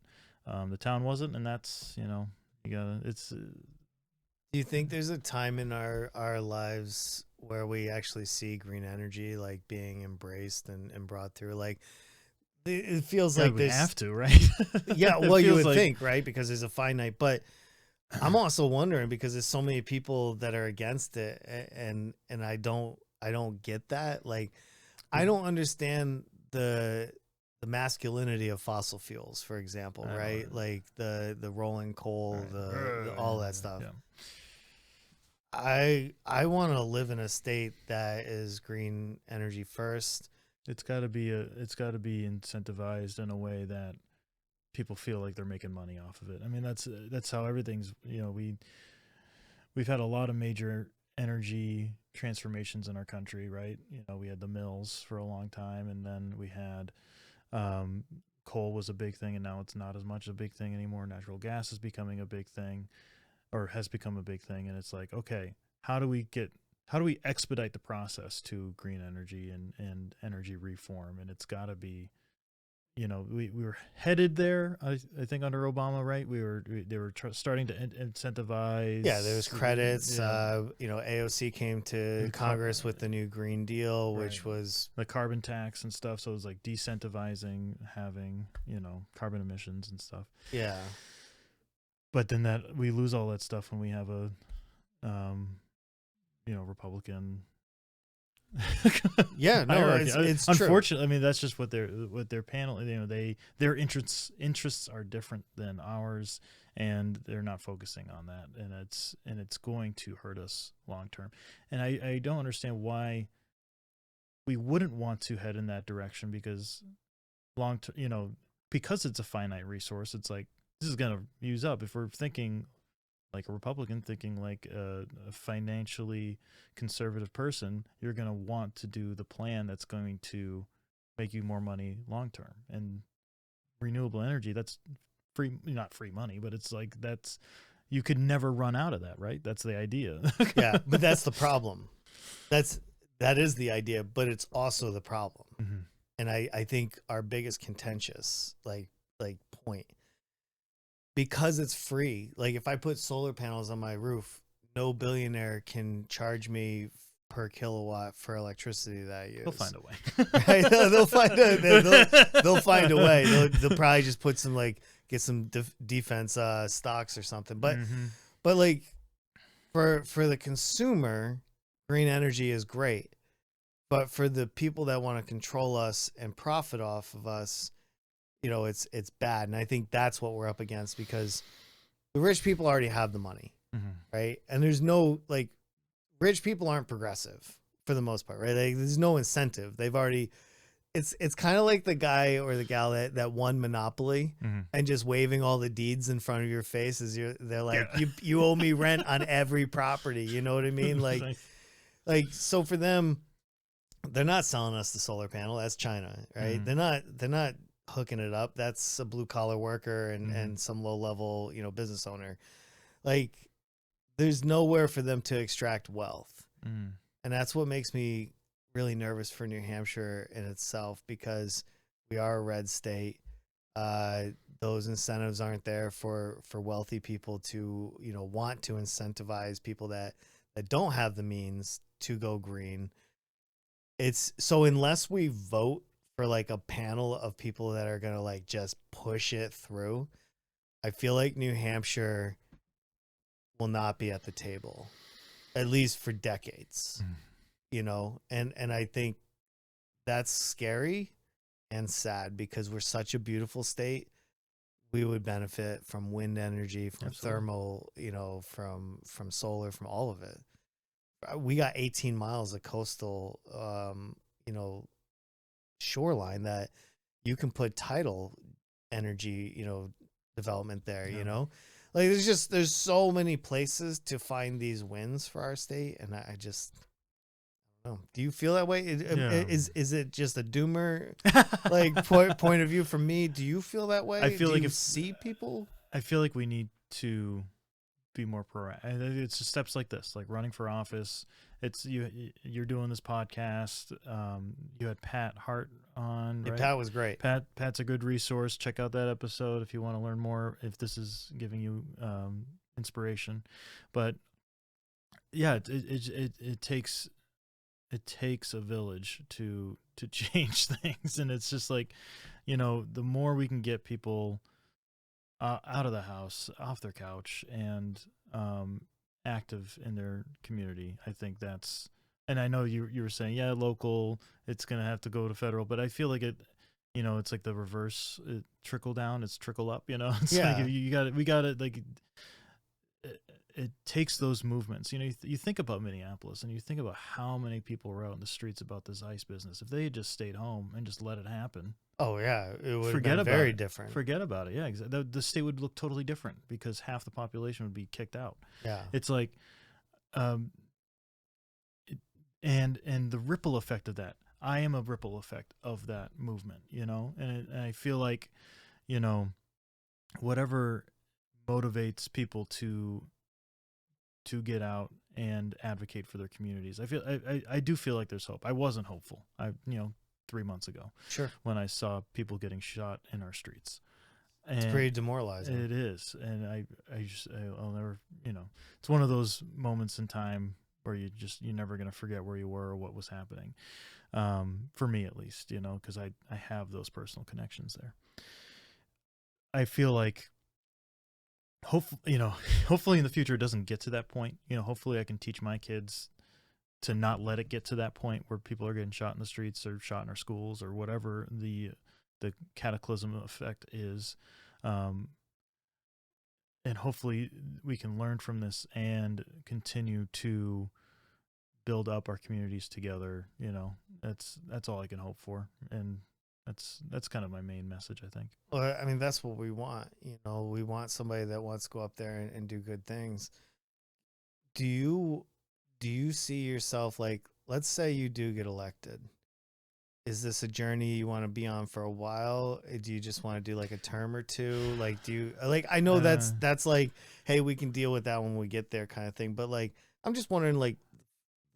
the town wasn't, and that's, you know, you gotta. It's. Do you think there's a time in our lives where we actually see green energy like being embraced and brought through? Like it feels like we have to, right? Yeah, well, you would think, right? Because there's a finite, but I'm also wondering because there's so many people that are against it, and I don't get that. Like, I don't understand the masculinity of fossil fuels, for example, right? Like the rolling coal, the all that stuff. Yeah. I want to live in a state that is green energy first. It's got to be incentivized in a way that people feel like they're making money off of it. I mean, that's how everything's, you know, we've had a lot of major energy transformations in our country, right? You know, we had the mills for a long time, and then we had coal was a big thing, and now it's not as much a big thing anymore. Natural gas is becoming a big thing, or has become a big thing, and it's like, okay, how do we expedite the process to green energy and energy reform? And it's got to be, you know, we were headed there. I think under Obama, right? They were starting to incentivize. Yeah, there was credits. Yeah. You know, AOC came to Congress with the new Green Deal, which was the carbon tax and stuff. So it was like decentivizing having, you know, carbon emissions and stuff. Yeah. But then that we lose all that stuff when we have a, you know, Republican. Yeah, no, it's unfortunately. true. I mean, that's just what their panel. You know, their interests are different than ours, and they're not focusing on that, and it's going to hurt us long term. And I don't understand why we wouldn't want to head in that direction, because long term, because it's a finite resource, it's like this is going to use up. If we're thinking like a Republican, thinking like a financially conservative person, you're going to want to do the plan that's going to make you more money long term. And renewable energy, that's free, not free money, but it's like you could never run out of that, right? That's the idea. Yeah, but that's the problem. That is the idea, but it's also the problem. Mm-hmm. And I think our biggest contentious like point, because it's free. Like if I put solar panels on my roof, no billionaire can charge me per kilowatt for electricity that I use. They'll find a way. Right? They'll find a way. They'll probably just put some get some defense stocks or something. But but like for the consumer, green energy is great. But for the people that want to control us and profit off of us, it's bad. And I think that's what we're up against, because the rich people already have the money, right? And there's no rich people aren't progressive for the most part, right? There's no incentive. They've already, it's kind of like the guy or the gal that won Monopoly and just waving all the deeds in front of your face as they're like, you owe me rent on every property. You know what I mean? So for them, they're not selling us the solar panel. That's China, right? They're not hooking it up. That's a blue collar worker and some low level, business owner. There's nowhere for them to extract wealth. And that's what makes me really nervous for New Hampshire in itself, because we are a red state. Those incentives aren't there for wealthy people to, want to incentivize people that don't have the means to go green. It's so unless we vote for a panel of people that are going to just push it through, I feel like New Hampshire will not be at the table, at least for decades, and I think that's scary and sad, because we're such a beautiful state. We would benefit from wind energy, from thermal, from solar, from all of it. We got 18 miles of coastal, shoreline that you can put tidal energy, development there, there's so many places to find these wins for our state. And I just don't know. Do you feel that way? Is it just a doomer point of view from me? Do you feel that way? I feel if see people, I feel like we need to be more proactive. It's just steps like this, like running for office. It's you're doing this podcast. You had Pat Hart on, right? Pat was great. Pat's a good resource. Check out that episode if you want to learn more, if this is giving you inspiration. But yeah, it takes a village to change things. And it's just the more we can get people out of the house, off their couch, and active in their community, I think that's. And I know you were saying, local, it's gonna have to go to federal, but I feel like it, it's like the reverse, trickle down, it's trickle up. It's we got it. It takes those movements. You think about Minneapolis, and you think about how many people were out in the streets about this ice business. If they had just stayed home and just let it happen. Oh yeah, it would have been very different. Forget about it. Yeah, exactly. The state would look totally different, because half the population would be kicked out. Yeah, it's like, and the ripple effect of that. I am a ripple effect of that movement. And I feel like, whatever motivates people to get out and advocate for their communities. I do feel like there's hope. I wasn't hopeful. 3 months ago, sure, when I saw people getting shot in our streets. And it's pretty demoralizing. It is. And I'll never, it's one of those moments in time where you're never going to forget where you were or what was happening. For me, at least, because I have those personal connections there. I feel like, hopefully in the future it doesn't get to that point. Hopefully I can teach my kids to not let it get to that point where people are getting shot in the streets or shot in our schools or whatever the cataclysm effect is. and hopefully we can learn from this and continue to build up our communities together. You know, that's all I can hope for, and that's kind of my main message, I think. Well, I mean, that's what we want. You know, we want somebody that wants to go up there and do good things. Do you see yourself, like, let's say you do get elected? Is this a journey you want to be on for a while? Do you just want to do like a term or two? Like, do you like? I know that's like, hey, we can deal with that when we get there, kind of thing. But like, I'm just wondering, like,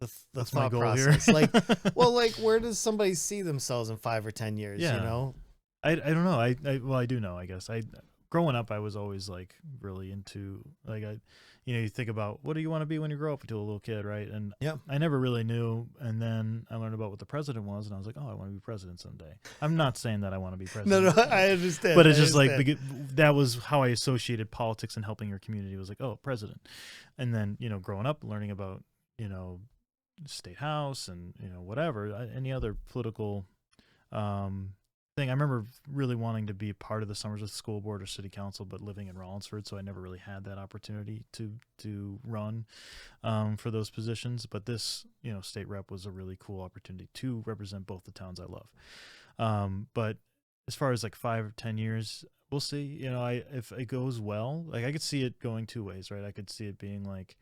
the thought process. Like, well, like, where does somebody see themselves in 5 or 10 years? Yeah. You know, I don't know. Well, I do know. I guess growing up, I was always like really into, like, you think about what do you want to be when you grow up, to a little kid, right? And yeah, I never really knew. And then I learned about what the president was, and I was like, oh, I want to be president someday. I'm not saying that I want to be president. No, I understand. But it's just like, that was how I associated politics and helping your community. It was like, oh, president. And then, growing up, learning about, state house and, whatever, any other political thing. I remember really wanting to be a part of the Somersworth School Board or City Council, but living in Rollinsford, so I never really had that opportunity to run for those positions. But this, state rep was a really cool opportunity to represent both the towns I love. But as far as like 5 or 10 years, we'll see. If it goes well, like, I could see it going two ways, right? I could see it being like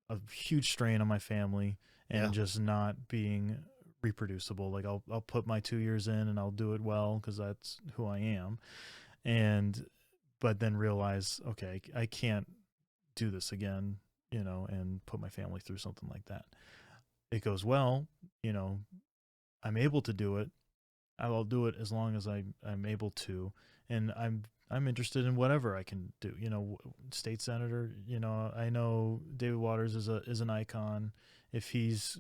a huge strain on my family and just not being reproducible. Like, I'll put my 2 years in and I'll do it well because that's who I am, but then realize, okay, I can't do this again, and put my family through something like that. It goes well, I'm able to do it. I'll do it as long as I'm able to, and I'm interested in whatever I can do. State senator. I know David Waters is an icon. If he's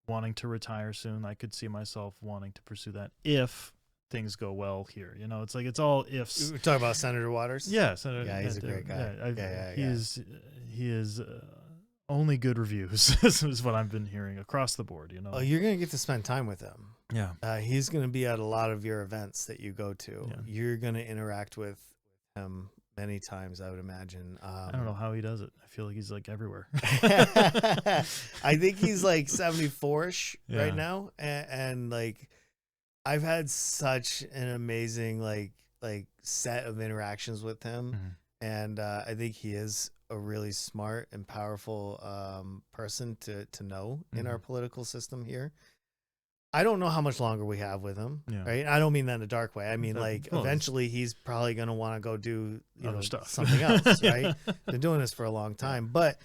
wanting to retire soon, I could see myself wanting to pursue that if things go well here. It's like, it's all ifs. We're talking about Senator Waters. Yeah, Senator. Yeah, he's a great guy. He is only good reviews. Is what I've been hearing across the board. Oh, you're gonna get to spend time with him. Yeah. He's gonna be at a lot of your events that you go to. Yeah. You're gonna interact with him many times, I would imagine. I don't know how he does it. I feel like he's like everywhere. I think he's like 74ish right now, and like, I've had such an amazing like set of interactions with him, and I think he is a really smart and powerful person to know in our political system here. I don't know how much longer we have with him, right? I don't mean that in a dark way. I mean, like, eventually he's probably going to want to go do other stuff, something else, right? Been doing this for a long time, but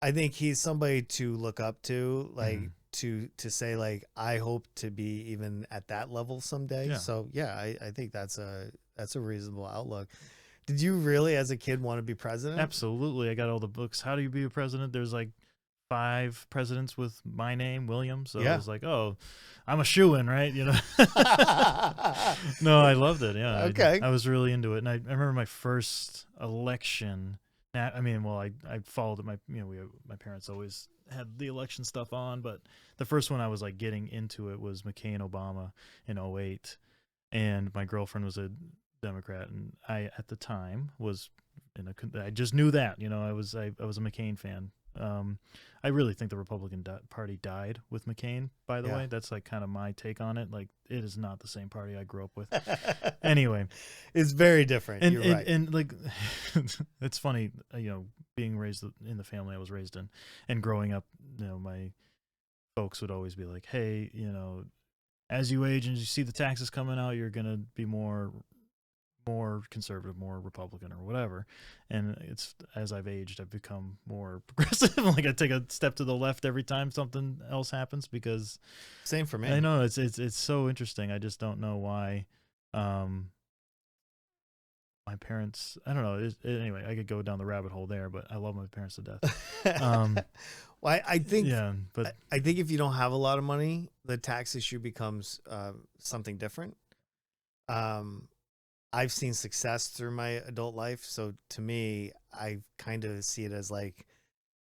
I think he's somebody to look up to, like, to say, like, I hope to be even at that level someday. Yeah. So I think that's a reasonable outlook. Did you really, as a kid, want to be president? Absolutely. I got all the books. How do you be a president? There's like 5 presidents with my name, William. So I was like, oh, I'm a shoo-in, right? No, I loved it. Yeah. Okay. I was really into it. And I remember my first election. I followed it. My parents always had the election stuff on, but the first one I was like getting into it was McCain Obama in 2008. And my girlfriend was a Democrat, and I at the time was I just knew that, I was a McCain fan. I really think the Republican Party died with McCain, by the way. That's like kind of my take on it. Like, it is not the same party I grew up with. Anyway, it's very different. You're right. And like, it's funny, being raised in the family I was raised in, and growing up, my folks would always be like, hey, as you age and you see the taxes coming out, you're going to be more conservative, more Republican, or whatever. And it's, as I've aged, I've become more progressive. Like, I take a step to the left every time something else happens, because same for me. I know it's so interesting. I just don't know why. My parents, I don't know. Anyway, I could go down the rabbit hole there, but I love my parents to death. Well, I think, but I think if you don't have a lot of money, the tax issue becomes something different. I've seen success through my adult life, so to me, I kind of see it as like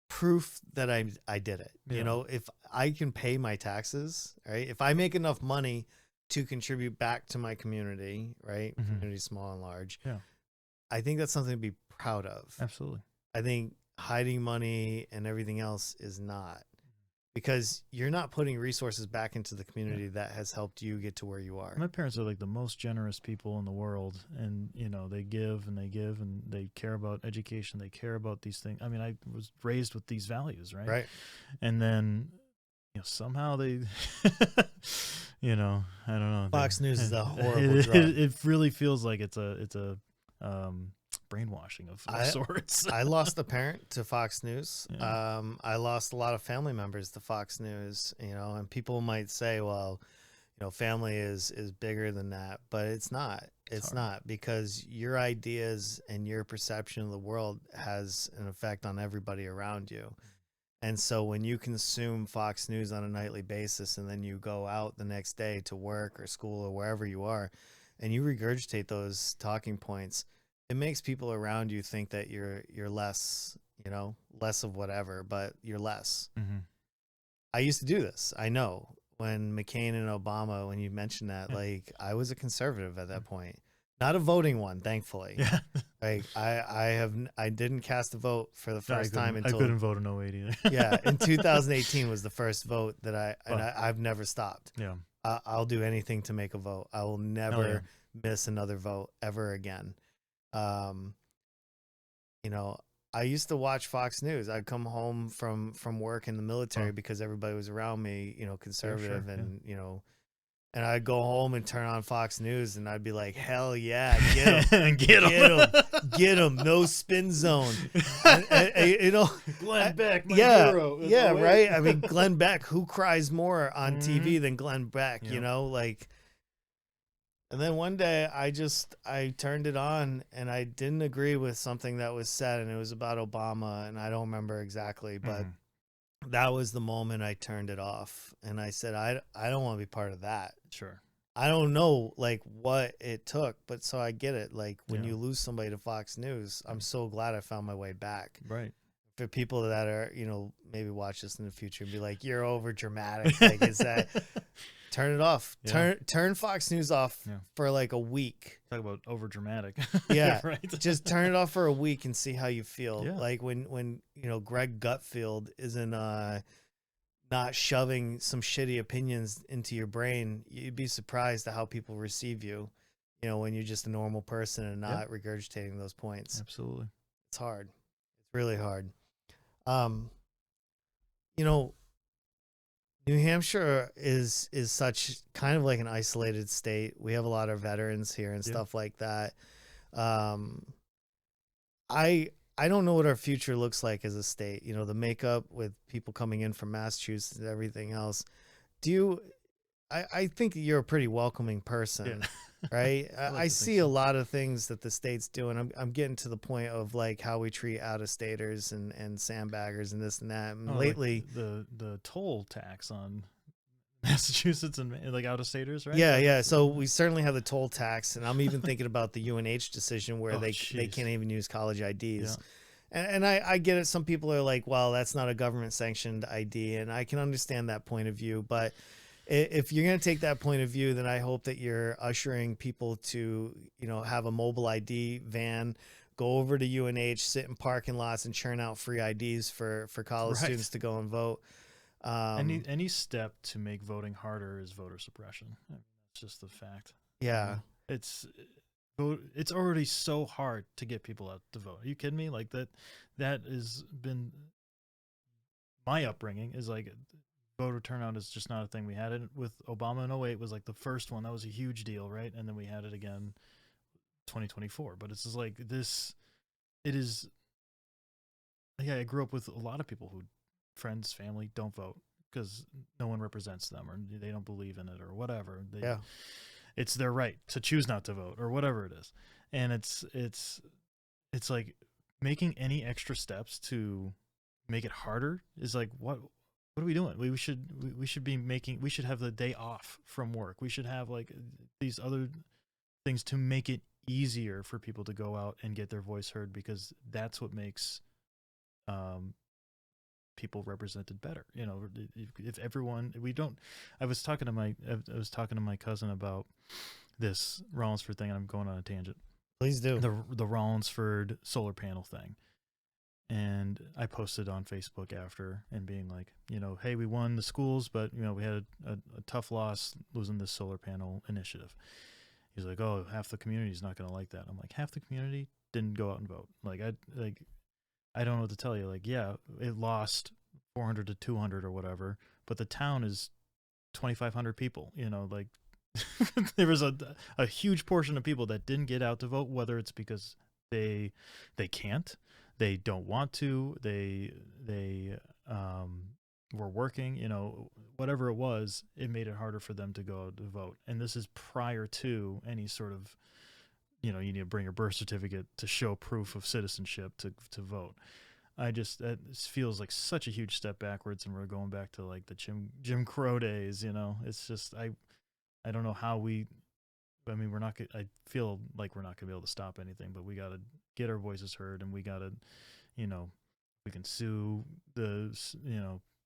proof that I did it. If I can pay my taxes, right? If I make enough money to contribute back to my community, right? Community small and large. Yeah. I think that's something to be proud of. Absolutely. I think hiding money and everything else is not, because you're not putting resources back into the community that has helped you get to where you are. My parents are like the most generous people in the world, and they give and they give, and they care about education. They care about these things. I mean, I was raised with these values, right? Right. And then somehow they, I don't know. Fox News is a horrible drug. It really feels like it's a brainwashing of sorts. I lost a parent to Fox News. Yeah. I lost a lot of family members to Fox News, and people might say, well, family is bigger than that, but it's not. It's not, because your ideas and your perception of the world has an effect on everybody around you. And so when you consume Fox News on a nightly basis, and then you go out the next day to work or school or wherever you are, and you regurgitate those talking points, it makes people around you think that you're less, less of whatever, but you're less. Mm-hmm. I used to do this. I know when McCain and Obama, when you mentioned that, like, I was a conservative at that point, not a voting one, thankfully. Yeah. Like I didn't cast a vote for the first time until I couldn't vote in 08 either. Yeah, in 2018 was the first vote that I've never stopped. Yeah. I'll do anything to make a vote. I will never miss another vote ever again. I used to watch Fox News. I'd come home from work in the military because everybody was around me, conservative, and and I'd go home and turn on Fox News, and I'd be like, hell yeah, get him, get him, no spin zone. Glenn Beck, my hero. Yeah, right. I mean, Glenn Beck, who cries more on TV than Glenn Beck, And then one day I turned it on, and I didn't agree with something that was said, and it was about Obama, and I don't remember exactly, but that was the moment I turned it off, and I said, I don't want to be part of that. Sure. I don't know what it took, but so I get it. Like when you lose somebody to Fox News, I'm so glad I found my way back. Right. For people that are, maybe watch this in the future and be like, you're over dramatic. Like, is that turn it off. Yeah. Turn Fox News off for like a week. Talk about over dramatic. Yeah. Right. Just turn it off for a week and see how you feel. Yeah. Like when Greg Gutfield isn't not shoving some shitty opinions into your brain, you'd be surprised at how people receive you, when you're just a normal person and not regurgitating those points. Absolutely. It's hard. It's really hard. New Hampshire is such kind of like an isolated state. We have a lot of veterans here and stuff like that. I don't know what our future looks like as a state. The makeup with people coming in from Massachusetts and everything else. I think you're a pretty welcoming person, right? I see a lot of things that the state's doing. I'm getting to the point of like how we treat out-of-staters and sandbaggers and this and that. And lately, like the toll tax on Massachusetts and like out-of-staters, right? Yeah. So we certainly have the toll tax, and I'm even thinking about the UNH decision where they can't even use college IDs. Yeah. And I get it. Some people are like, well, that's not a government sanctioned ID, and I can understand that point of view, but if you're going to take that point of view, then I hope that you're ushering people to, have a mobile ID van, go over to UNH, sit in parking lots and churn out free IDs for college students to go and vote. Any step to make voting harder is voter suppression. It's just the fact. Yeah. It's already so hard to get people out to vote. Are you kidding me? Like that has been my upbringing, is like voter turnout is just not a thing. We had it with Obama in 08 was like the first one. That was a huge deal, right? And then we had it again 2024. But it's just like this, it is, I grew up with a lot of people who, friends, family, don't vote because no one represents them or they don't believe in it or whatever. It's their right to choose not to vote or whatever it is. And it's like making any extra steps to make it harder is like, what are we doing? We should have the day off from work. We should have like these other things to make it easier for people to go out and get their voice heard, because that's what makes people represented better. If everyone, I was talking to my cousin about this Rollinsford thing, and I'm going on a tangent. Please do. the Rollinsford solar panel thing. And I posted on Facebook after and being like, hey, we won the schools, but we had a tough loss losing this solar panel initiative. He's like, oh, half the community is not going to like that. I'm like, half the community didn't go out and vote. I don't know what to tell you. Like, yeah, it lost 400 to 200 or whatever, but the town is 2,500 people. There was a huge portion of people that didn't get out to vote, whether it's because they can't, they don't want to, they were working, whatever it was, it made it harder for them to go out to vote. And this is prior to any sort of, you need to bring your birth certificate to show proof of citizenship to vote. That feels like such a huge step backwards, and we're going back to like the Jim Crow days. It's just I don't know how we're not. I feel like we're not gonna be able to stop anything, but we got to get our voices heard, and we got to, we can sue the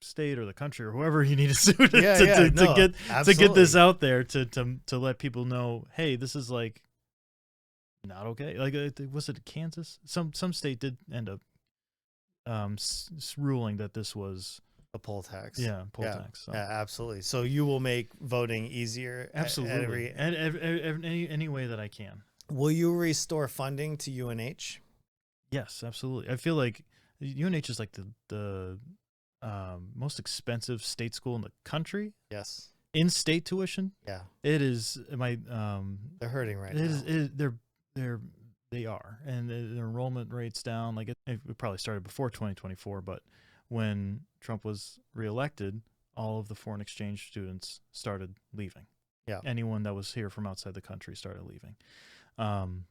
state or the country or whoever you need to sue to get this out there to let people know, hey, this is like not okay. Like, was it Kansas? Some state did end up ruling that this was a poll tax. Yeah, poll tax. So. Yeah, absolutely. So you will make voting easier. Absolutely. Any way that I can. Will you restore funding to UNH? Yes, absolutely. I feel like UNH is like the most expensive state school in the country. Yes. In-state tuition. Yeah. It is. They're hurting right now. They are, and the enrollment rate's down. Like it probably started before 2024, but when Trump was reelected, all of the foreign exchange students started leaving. Yeah. Anyone that was here from outside the country started leaving. And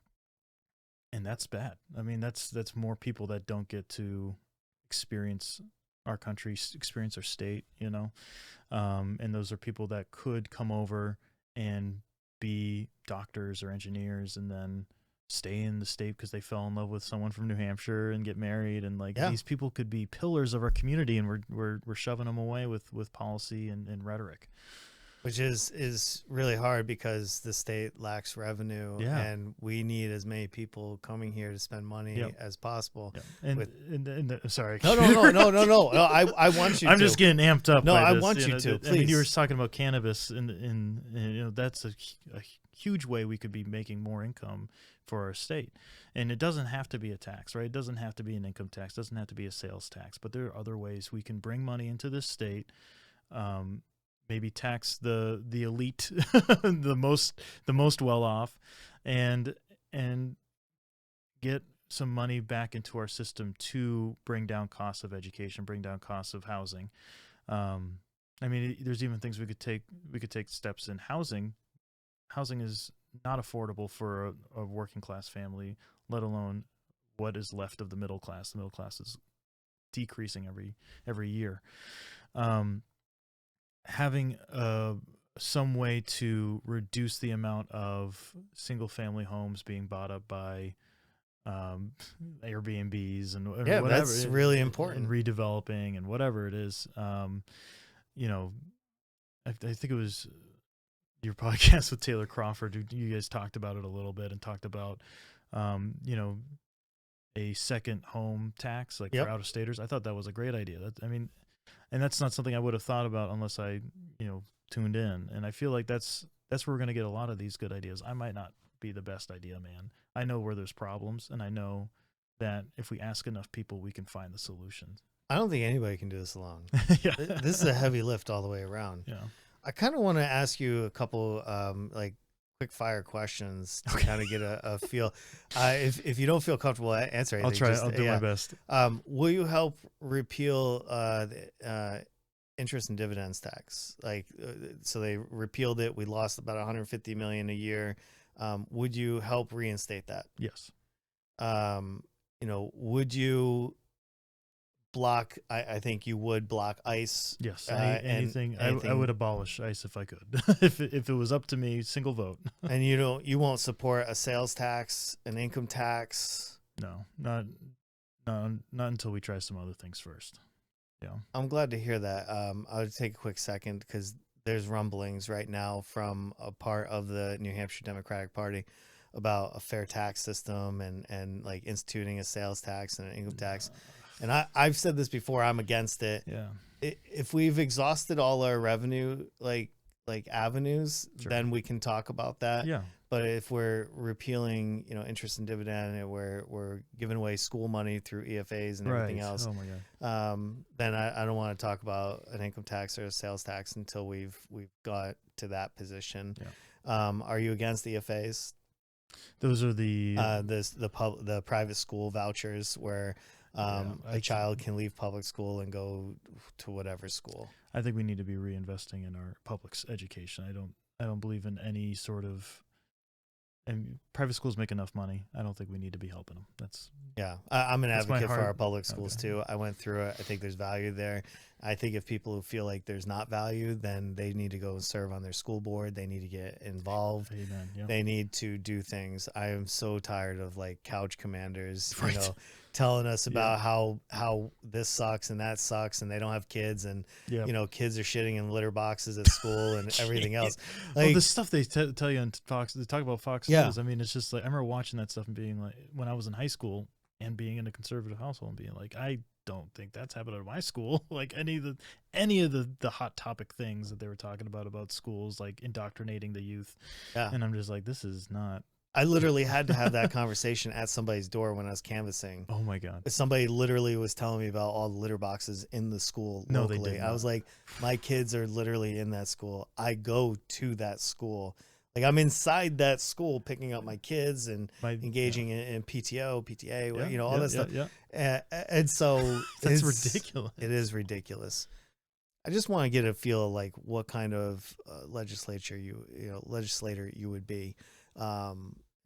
that's bad. I mean, that's more people that don't get to experience our country, experience our state, and those are people that could come over and be doctors or engineers and then stay in the state because they fell in love with someone from New Hampshire and get married, and these people could be pillars of our community, and we're shoving them away with policy and rhetoric, which is really hard because the state lacks revenue, and we need as many people coming here to spend money as possible. Sorry, no. I want you. I'm just getting amped up. No, by I this. want you to. Please. I mean, you were talking about cannabis, and that's a huge way we could be making more income for our state. And it doesn't have to be a tax, right? It doesn't have to be an income tax. It doesn't have to be a sales tax. But there are other ways we can bring money into this state. Maybe tax the elite, the most well off, and get some money back into our system to bring down costs of education, bring down costs of housing. I mean, there's even things we could take. We could take steps in housing. Housing is not affordable for a working class family, let alone what is left of the middle class. The middle class is decreasing every year. Having some way to reduce the amount of single family homes being bought up by Airbnbs and whatever, that's really important. And redeveloping and whatever it is. I think it was your podcast with Taylor Crawford. You guys talked about it a little bit and talked about, a second home tax, like for out-of-staters. I thought that was a great idea. And that's not something I would have thought about unless I, tuned in. And I feel like that's where we're going to get a lot of these good ideas. I might not be the best idea man. I know where there's problems, and I know that if we ask enough people, we can find the solutions. I don't think anybody can do this alone. This is a heavy lift all the way around. Yeah. I kind of want to ask you a couple quick fire questions to kind of get a feel. If you don't feel comfortable answering anything, I'll do my best. Will you help repeal the interest and dividends tax? So they repealed it. We lost about $150 million a year. Would you help reinstate that? Yes. Would you block? I think you would block ICE. Yes. Anything. I would abolish ICE if I could. if it was up to me, single vote. And you won't support a sales tax, an income tax? No, not until we try some other things first. Yeah. I'm glad to hear that. I would take a quick second because there's rumblings right now from a part of the New Hampshire Democratic Party about a fair tax system and like instituting a sales tax and an income tax. And I've said this before, I'm against it. Yeah. If we've exhausted all our revenue, like avenues, Sure. then we can talk about that. Yeah. But if we're repealing, interest and dividend, and we're giving away school money through EFAs and everything else, Oh my God. then I don't want to talk about an income tax or a sales tax until we've got to that position. Yeah. Are you against EFAs? Those are the the private school vouchers where a child can leave public school and go to whatever school. I think we need to be reinvesting in our public education. I don't believe in any sort of. And private schools make enough money. I don't think we need to be helping them. I'm an advocate for our public schools too. I went through it. I think there's value there. I think if people who feel like there's not value, then they need to go and serve on their school board. They need to get involved. Amen. Yeah. They need to do things. I am so tired of like couch commanders, Right. telling us about how this sucks and that sucks and they don't have kids and kids are shitting in litter boxes at school and everything else. Like the stuff they tell you on Fox, they talk about Fox News. I mean, it's just like, I remember watching that stuff and being like, when I was in high school and being in a conservative household and being like, I don't think that's happened at my school. Like any of the hot topic things that they were talking about schools, like indoctrinating the youth. Yeah. And I'm just like, this is not. I literally had to have that conversation at somebody's door when I was canvassing. Oh my God. Somebody literally was telling me about all the litter boxes in the school locally. They didn't. I was like, my kids are literally in that school. I go to that school. Like I'm inside that school picking up my kids and engaging in PTO, PTA, all that stuff. Yeah. And so that's ridiculous. It is ridiculous. I just want to get a feel of like what kind of legislator you would be.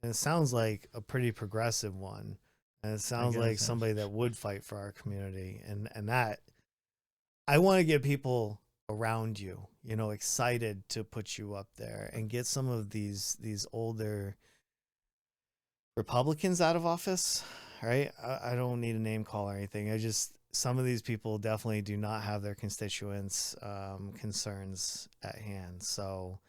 And it sounds like a pretty progressive one. And it sounds like somebody that would fight for our community. And that I want to get people around you, excited to put you up there and get some of these older Republicans out of office. Right. I don't need a name call or anything. Some of these people definitely do not have their constituents' concerns at hand. So,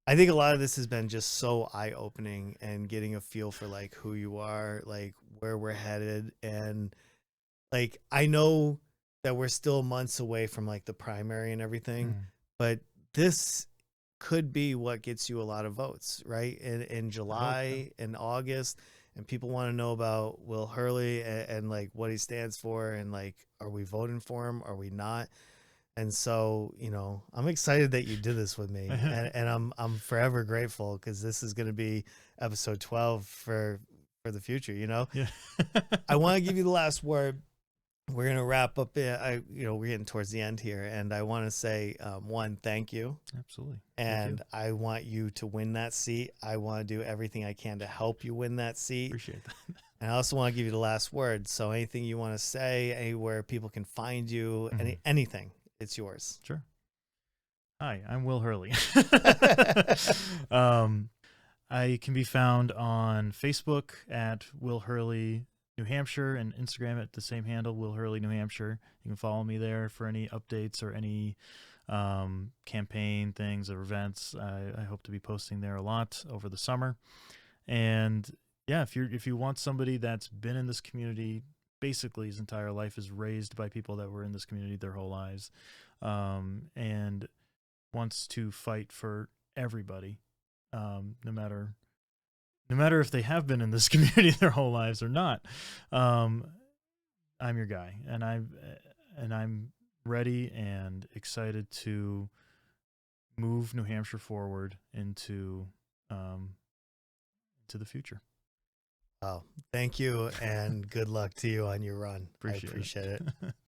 I think a lot of this has been just so eye-opening and getting a feel for like who you are, like where we're headed. And like, I know that we're still months away from like the primary and everything, but this could be what gets you a lot of votes, right? In July and August, and people want to know about Will Hurley and like what he stands for. And like, are we voting for him? Are we not? And so, I'm excited that you did this with me, and I'm forever grateful because this is going to be episode 12 for the future. Yeah. I want to give you the last word. We're going to wrap up. We're getting towards the end here, and I want to say, one, thank you. Absolutely. And I want you to win that seat. I want to do everything I can to help you win that seat. Appreciate that. And I also want to give you the last word. So anything you want to say, anywhere people can find you, anything. It's yours. Sure. Hi, I'm Will Hurley. I can be found on Facebook at Will Hurley, New Hampshire, and Instagram at the same handle, Will Hurley, New Hampshire. You can follow me there for any updates or any campaign things or events. I hope to be posting there a lot over the summer. And yeah, if you want somebody that's been in this community, basically his entire life, is raised by people that were in this community their whole lives, and wants to fight for everybody, no matter if they have been in this community their whole lives or not. I'm your guy, and I'm ready and excited to move New Hampshire forward into the future. Oh, thank you, and good luck to you on your run. Appreciate it.